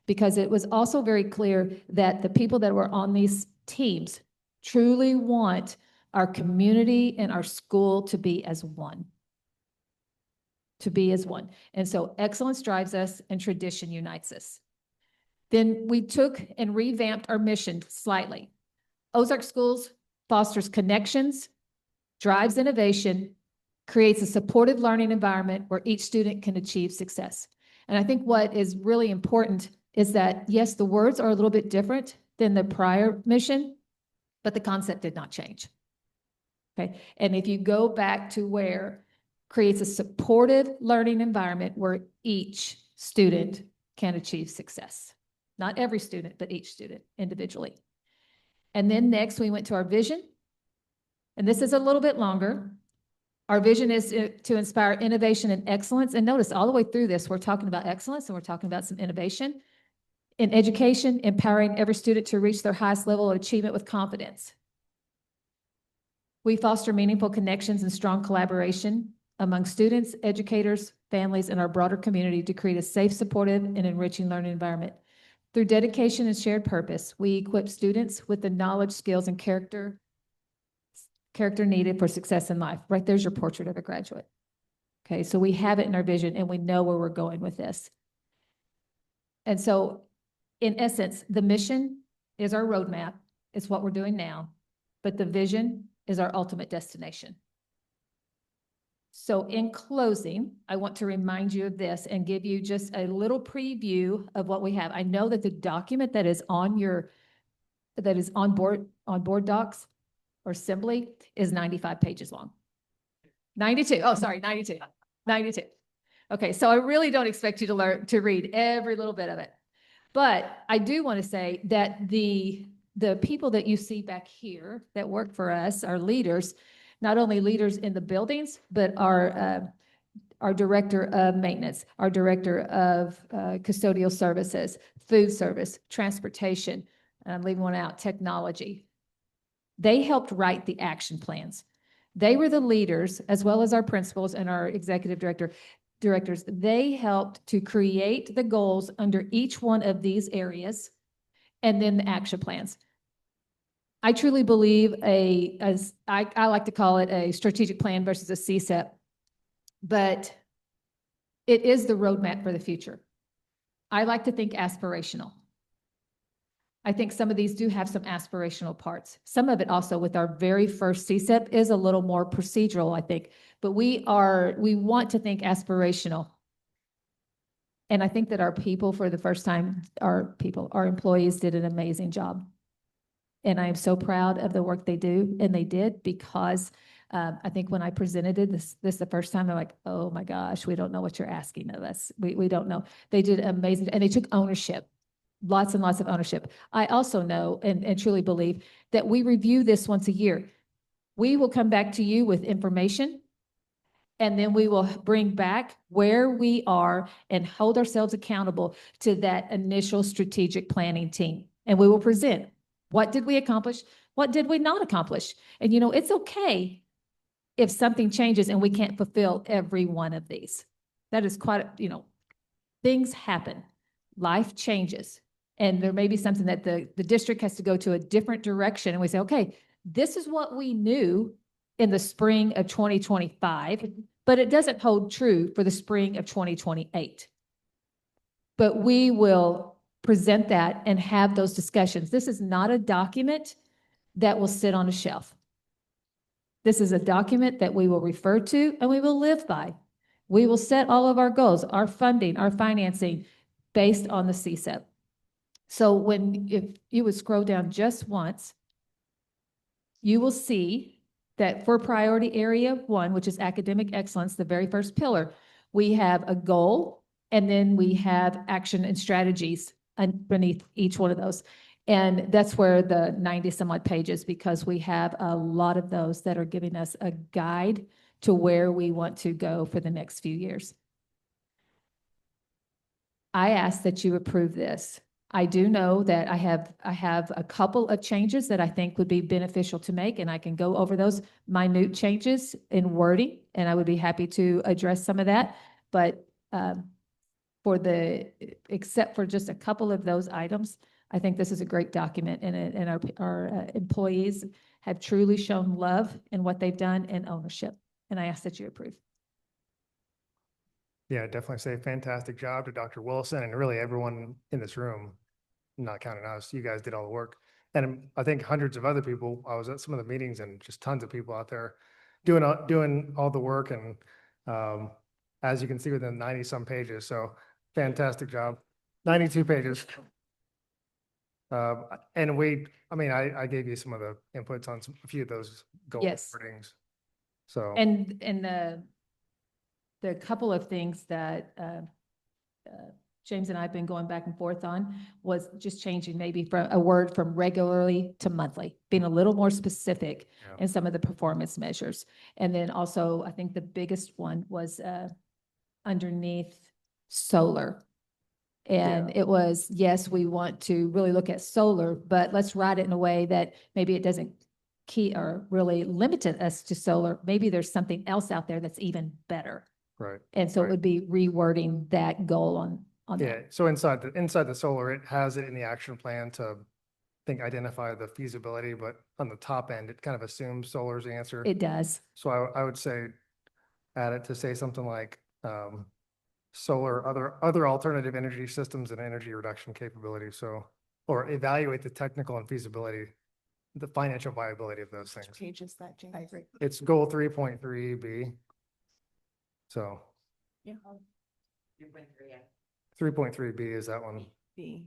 Because it was also very clear that the people that were on these teams truly want our community and our school to be as one. To be as one. And so excellence drives us and tradition unites us. Then we took and revamped our mission slightly. Ozark Schools fosters connections, drives innovation, creates a supportive learning environment where each student can achieve success. And I think what is really important is that, yes, the words are a little bit different than the prior mission, but the concept did not change. Okay. And if you go back to where creates a supportive learning environment where each student can achieve success. Not every student, but each student individually. And then next we went to our vision. And this is a little bit longer. Our vision is to inspire innovation and excellence. And notice all the way through this, we're talking about excellence and we're talking about some innovation. In education, empowering every student to reach their highest level of achievement with confidence. We foster meaningful connections and strong collaboration among students, educators, families, and our broader community to create a safe, supportive, and enriching learning environment. Through dedication and shared purpose, we equip students with the knowledge, skills, and character needed for success in life. Right there's your portrait of a graduate. Okay, so we have it in our vision and we know where we're going with this. And so, in essence, the mission is our roadmap. It's what we're doing now, but the vision is our ultimate destination. So in closing, I want to remind you of this and give you just a little preview of what we have. I know that the document that is on board docs or assembly is 95 pages long. 92. Oh, sorry, 92. 92. Okay, so I really don't expect you to read every little bit of it. But I do want to say that the people that you see back here that work for us are leaders, not only leaders in the buildings, but our director of maintenance, our director of custodial services, food service, transportation, I'm leaving one out, technology. They helped write the action plans. They were the leaders, as well as our principals and our executive directors. They helped to create the goals under each one of these areas and then the action plans. I truly believe as I like to call it a strategic plan versus a CSEP, but it is the roadmap for the future. I like to think aspirational. I think some of these do have some aspirational parts. Some of it also with our very first CSEP is a little more procedural, I think, but we want to think aspirational. And I think that our people for the first time, our employees did an amazing job. And I am so proud of the work they do, and they did, because I think when I presented this the first time, they're like, oh my gosh, we don't know what you're asking of us. We don't know. They did amazing, and they took ownership, lots and lots of ownership. I also know and truly believe that we review this once a year. We will come back to you with information, and then we will bring back where we are and hold ourselves accountable to that initial strategic planning team. And we will present, what did we accomplish? What did we not accomplish? And it's okay if something changes and we can't fulfill every one of these. That is quite, things happen. Life changes. And there may be something that the district has to go to a different direction. And we say, okay, this is what we knew in the spring of 2025, but it doesn't hold true for the spring of 2028. But we will present that and have those discussions. This is not a document that will sit on a shelf. This is a document that we will refer to and we will live by. We will set all of our goals, our funding, our financing based on the CSEP. So if you would scroll down just once, you will see that for priority area 1, which is academic excellence, the very first pillar, we have a goal and then we have action and strategies beneath each one of those. And that's where the 90 some odd pages, because we have a lot of those that are giving us a guide to where we want to go for the next few years. I ask that you approve this. I do know that I have a couple of changes that I think would be beneficial to make, and I can go over those minute changes in wording, and I would be happy to address some of that. But except for just a couple of those items, I think this is a great document, and our employees have truly shown love in what they've done and ownership. And I ask that you approve. Yeah, definitely say fantastic job to Dr. Wilson and really everyone in this room, not counting us. You guys did all the work. And I think hundreds of other people, I was at some of the meetings and just tons of people out there doing all the work. And as you can see within 90 some pages, so fantastic job. 92 pages. And I gave you some of the inputs on a few of those goal Yes. wordings. So. And the couple of things that James and I have been going back and forth on was just changing maybe from a word from regularly to monthly, being a little more specific in some of the performance measures. And then also, I think the biggest one was underneath solar. And it was, yes, we want to really look at solar, but let's write it in a way that maybe it doesn't key or really limit us to solar. Maybe there's something else out there that's even better. Right. And so it Right. would be rewording that goal on Yeah, that. so inside the solar, it has it in the action plan to, identify the feasibility, but on the top end, it kind of assumes solar's the answer. It does. So I would say, add it to say something like, solar, other alternative energy systems and energy reduction capabilities. So, or evaluate the technical and feasibility, the financial viability of those things. Which page is that, James? I agree. It's goal 3.3B. So 3.3B is that one. B.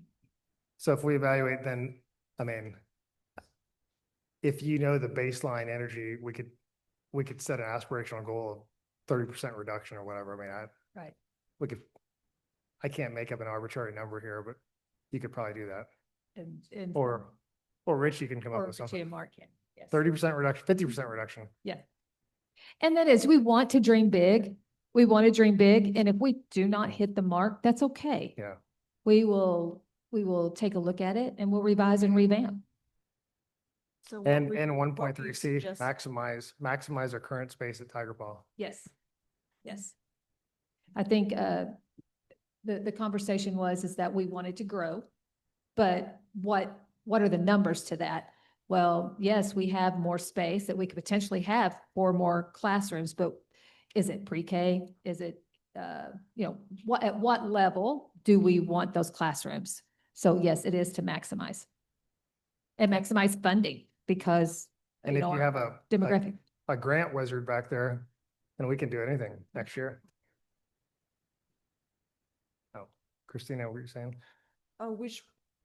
So if we evaluate, then, if you know the baseline energy, we could set an aspirational goal of 30% reduction or whatever. Right. I can't make up an arbitrary number here, but you could probably do that. And Or Rich, you can come up or with something. Richie and Mark can. Yes. 30% reduction, 50% reduction. Yeah. And that is, we want to dream big. We want to dream big. And if we do not hit the mark, that's okay. Yeah. We will take a look at it and we'll revise and revamp. So And what 1.3C, suggest- maximize our current space at Tiger Paw. Yes. Yes. I think the conversation is that we wanted to grow, but what are the numbers to that? Well, yes, we have more space that we could potentially have 4 more classrooms, but is it pre-K? Is it, at what level do we want those classrooms? So yes, it is to maximize. And maximize funding because, And if you our have a demographic. grant wizard back there, then we can do anything next year. Oh, Christina, what were you saying? Oh,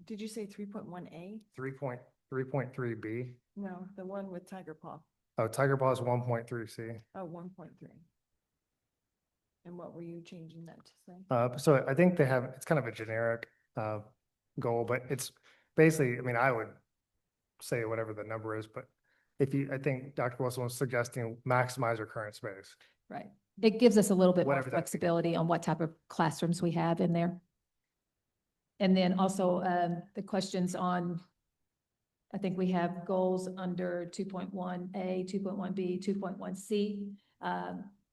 did you say 3.1A? 3.3B. No, the one with Tiger Paw. Oh, Tiger Paw is 1.3C. Oh, 1.3. And what were you changing that to say? So I think it's kind of a generic goal, but it's basically, I would say whatever the number is, but I think Dr. Wilson was suggesting maximize our current space. Right. It gives us a little bit more Whatever that means. flexibility on what type of classrooms we have in there. And then also the questions on, I think we have goals under 2.1A, 2.1B, 2.1C.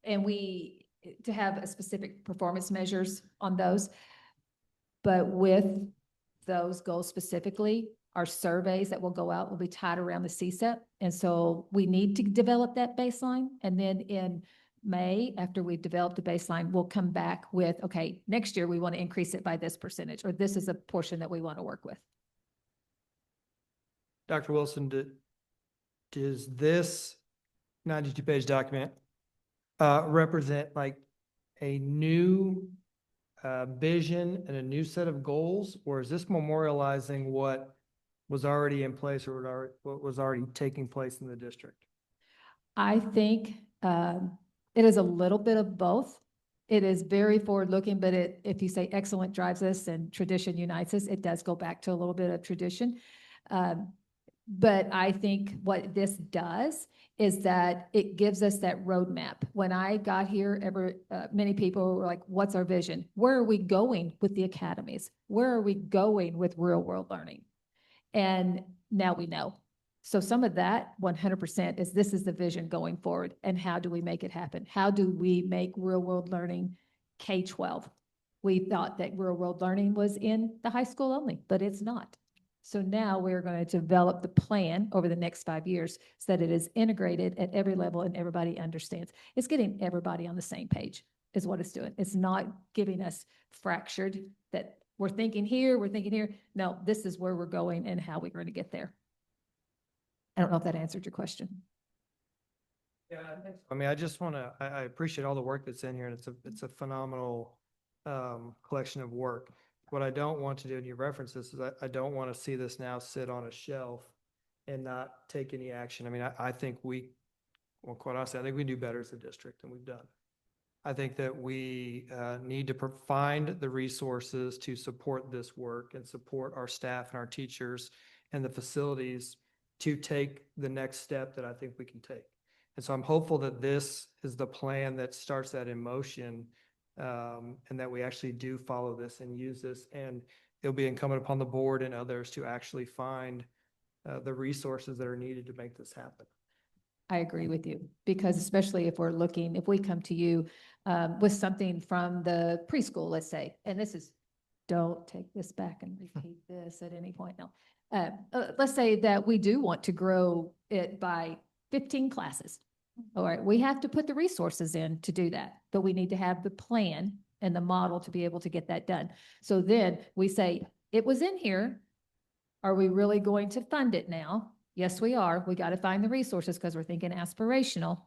And to have a specific performance measures on those. But with those goals specifically, our surveys that will go out will be tied around the CSEP. And so we need to develop that baseline. And then in May, after we've developed the baseline, we'll come back with, okay, next year we want to increase it by this percentage, or this is a portion that we want to work with. Dr. Wilson, does this 92-page document represent like a new vision and a new set of goals, or is this memorializing what was already in place or what was already taking place in the district? I think it is a little bit of both. It is very forward-looking, but if you say excellent drives us and tradition unites us, it does go back to a little bit of tradition. But I think what this does is that it gives us that roadmap. When I got here, many people were like, what's our vision? Where are we going with the academies? Where are we going with real world learning? And now we know. So some of that 100% is this is the vision going forward. And how do we make it happen? How do we make real world learning K-12? We thought that real world learning was in the high school only, but it's not. So now we're going to develop the plan over the next 5 years so that it is integrated at every level and everybody understands. It's getting everybody on the same page is what it's doing. It's not giving us fractured that we're thinking here, we're thinking here. No, this is where we're going and how we're going to get there. I don't know if that answered your question. Yeah, I mean, I just want to, I appreciate all the work that's in here, and it's a phenomenal collection of work. What I don't want to do, and you reference this, is I don't want to see this now sit on a shelf and not take any action. I mean, I think well, quite honestly, I think we do better as a district than we've done. I think that we need to find the resources to support this work and support our staff and our teachers and the facilities to take the next step that I think we can take. And so I'm hopeful that this is the plan that starts that in motion, and that we actually do follow this and use this, and it'll be incumbent upon the board and others to actually find the resources that are needed to make this happen. I agree with you, because especially if we come to you with something from the preschool, let's say, and don't take this back and repeat this at any point. No. Let's say that we do want to grow it by 15 classes. All right, we have to put the resources in to do that, but we need to have the plan and the model to be able to get that done. So then we say, it was in here. Are we really going to fund it now? Yes, we are. We got to find the resources because we're thinking aspirational.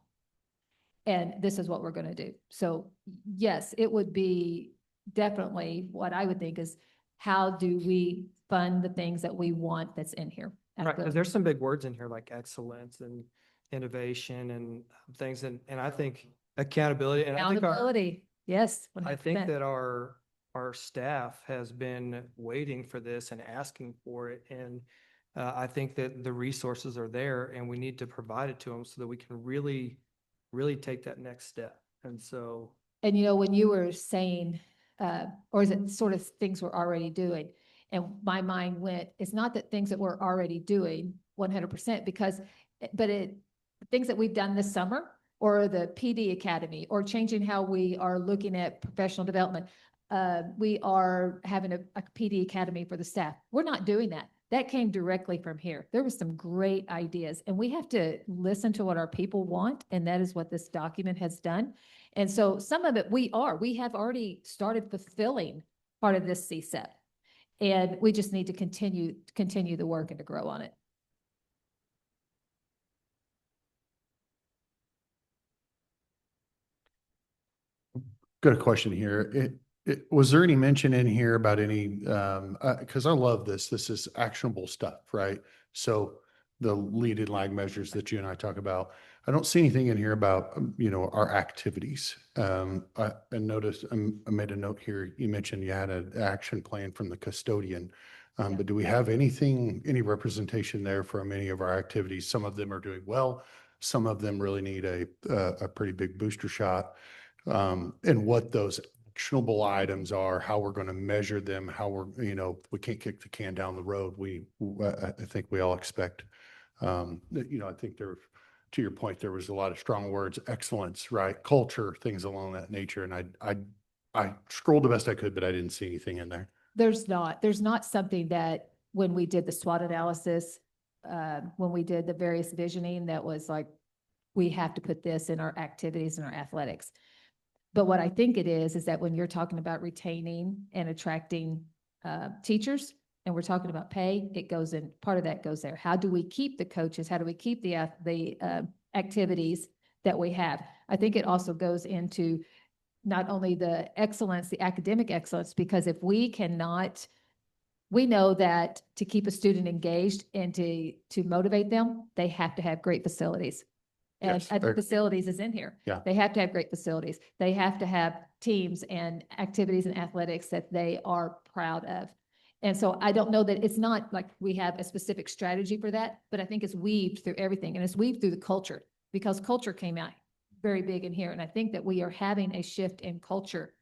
And this is what we're going to do. So yes, it would be definitely what I would think is, how do we fund the things that we want that's in here? Right, because there's some big words in here like excellence and innovation and things, and I think accountability. And accountability, yes. I think that our staff has been waiting for this and asking for it, and I think that the resources are there, and we need to provide it to them so that we can really take that next step. And so, and you know, when you were saying, or is it sort of things we're already doing? And my mind went, it's not that things that we're already doing 100%, but things that we've done this summer, or the PD Academy, or changing how we are looking at professional development. We are having a PD Academy for the staff. We're not doing that. That came directly from here. There was some great ideas, and we have to listen to what our people want. And that is what this document has done. And so some of it we have already started fulfilling part of this CSEP, and we just need to continue the work and to grow on it. Got a question here. Was there any mention in here about any, because I love this. This is actionable stuff, right? So the lead and lag measures that you and I talk about, I don't see anything in here about, our activities. I noticed, I made a note here. You mentioned you had an action plan from the custodian. But do we have any representation there from any of our activities? Some of them are doing well. Some of them really need a pretty big booster shot. And what those actionable items are, how we're going to measure them, how we can't kick the can down the road. I think we all expect, I think to your point, there was a lot of strong words, excellence, right? Culture, things along that nature. And I scrolled the best I could, but I didn't see anything in there. There's not something that when we did the SWOT analysis, when we did the various visioning, that was like, we have to put this in our activities and our athletics. But what I think it is that when you're talking about retaining and attracting teachers, and we're talking about pay, it goes in, part of that goes there. How do we keep the coaches? How do we keep the activities that we have? I think it also goes into not only the excellence, the academic excellence, because if we cannot, we know that to keep a student engaged and to motivate them, they have to have great facilities. And Yes, I think facilities is in here. Yeah. They have to have great facilities. They have to have teams and activities and athletics that they are proud of. And so I don't know that it's not like we have a specific strategy for that, but I think it's weaved through everything, and it's weaved through the culture, because culture came out very big in here. And I think that we are having a shift in culture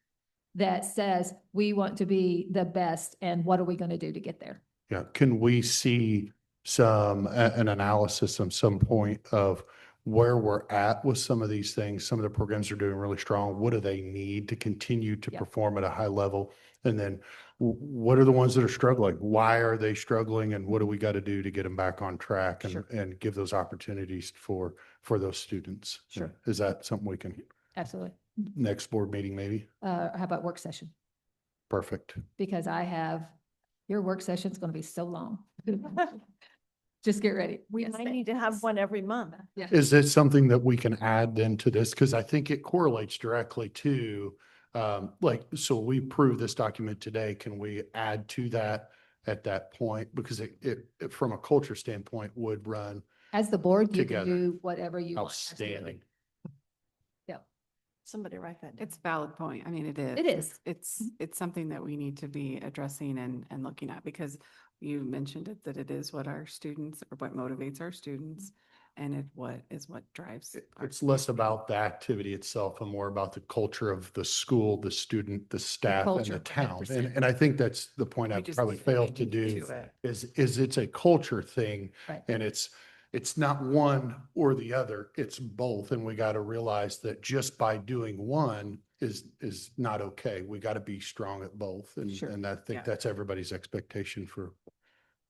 that says we want to be the best, and what are we going to do to get there? Yeah, can we see an analysis at some point of where we're at with some of these things? Some of the programs are doing really strong. What do they need to continue to Yeah. perform at a high level? And then what are the ones that are struggling? Why are they struggling? And what do we got to do to get them back on track and, Sure. and give those opportunities for those students? Sure. Is that something we can, Absolutely. next board meeting, maybe? How about work session? Perfect. Because your work session's going to be so long. Just get ready. We Yes, might thank- need to have one every month. Yeah. Is it something that we can add then to this? Because I think it correlates directly to, so we prove this document today. Can we add to that at that point? Because it from a culture standpoint would run As the board, you can Together. do whatever you want. Absolutely. outstanding. Somebody write that down. It's a valid point. I mean, it is. It is. It's something that we need to be addressing and looking at, because you mentioned it, that it is what our students, or what motivates our students, and what drives. our It's less students. about the activity itself and more about the culture of the school, the student, the staff and culture, the town. 100%. And I think that's the point We I've just probably need to failed to dig do into it. is it's a culture thing. Right. And it's not one or the other, it's both. And we got to realize that just by doing one is not okay. We got to be strong at both. And, Sure. and I think Yeah. that's everybody's expectation for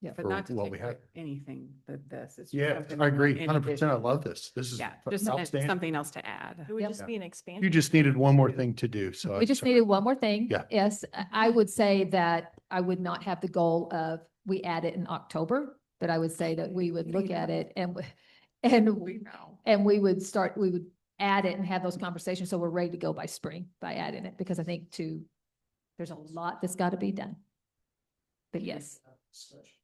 Yeah. But for not to what take we have. away anything that this is. Yeah, something I we want agree. in 100%. I addition. love this. This is Yeah, just outstanding. something else to add. It would Yep. just be an expansion. You just needed one more thing to do. So We just needed one more thing. Yeah. Yes, I would say that I would not have the goal of, we add it in October, but I would say that we would look at it and We know. we would add it and have those conversations. So we're ready to go by spring by adding it, because I think there's a lot that's got to be done. But yes,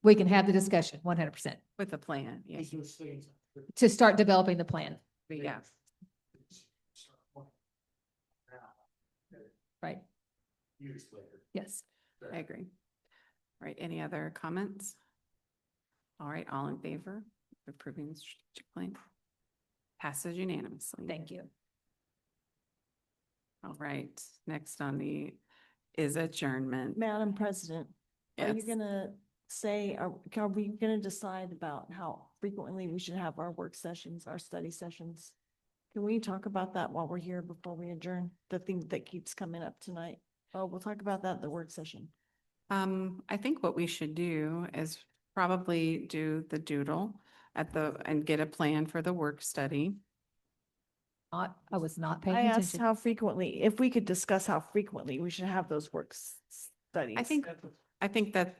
we can have the discussion 100% With a plan, yes. to start developing the plan, But yeah, right? Yes. I agree. All right, any other comments? All right, all in favor of approving the strategic plan? Passes unanimously. Thank you. All right, next on the is adjournment. Madam President, are you Yes. gonna say, are we gonna decide about how frequently we should have our work sessions, our study sessions? Can we talk about that while we're here before we adjourn? The thing that keeps coming up tonight? Oh, we'll talk about that in the work session. I think what we should do is probably do the doodle and get a plan for the work study. I was not paying I asked attention. how frequently, if we could discuss how frequently we should have those studies. I think that,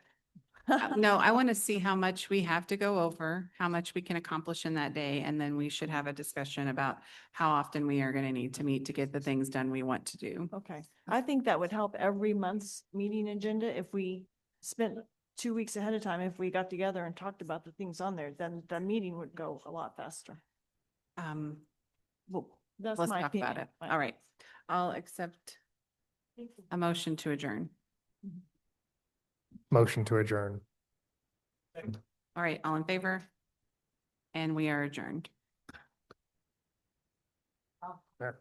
no, I want to see how much we have to go over, how much we can accomplish in that day, and then we should have a discussion about how often we are going to need to meet to get the things done we want to do. Okay, I think that would help every month's meeting agenda if we spent 2 weeks ahead of time. If we got together and talked about the things on there, then the meeting would go a lot faster. Well, That's let's my talk about opinion. it. All right, I'll accept a motion to adjourn. Motion to adjourn. All right, all in favor? And we are adjourned. There.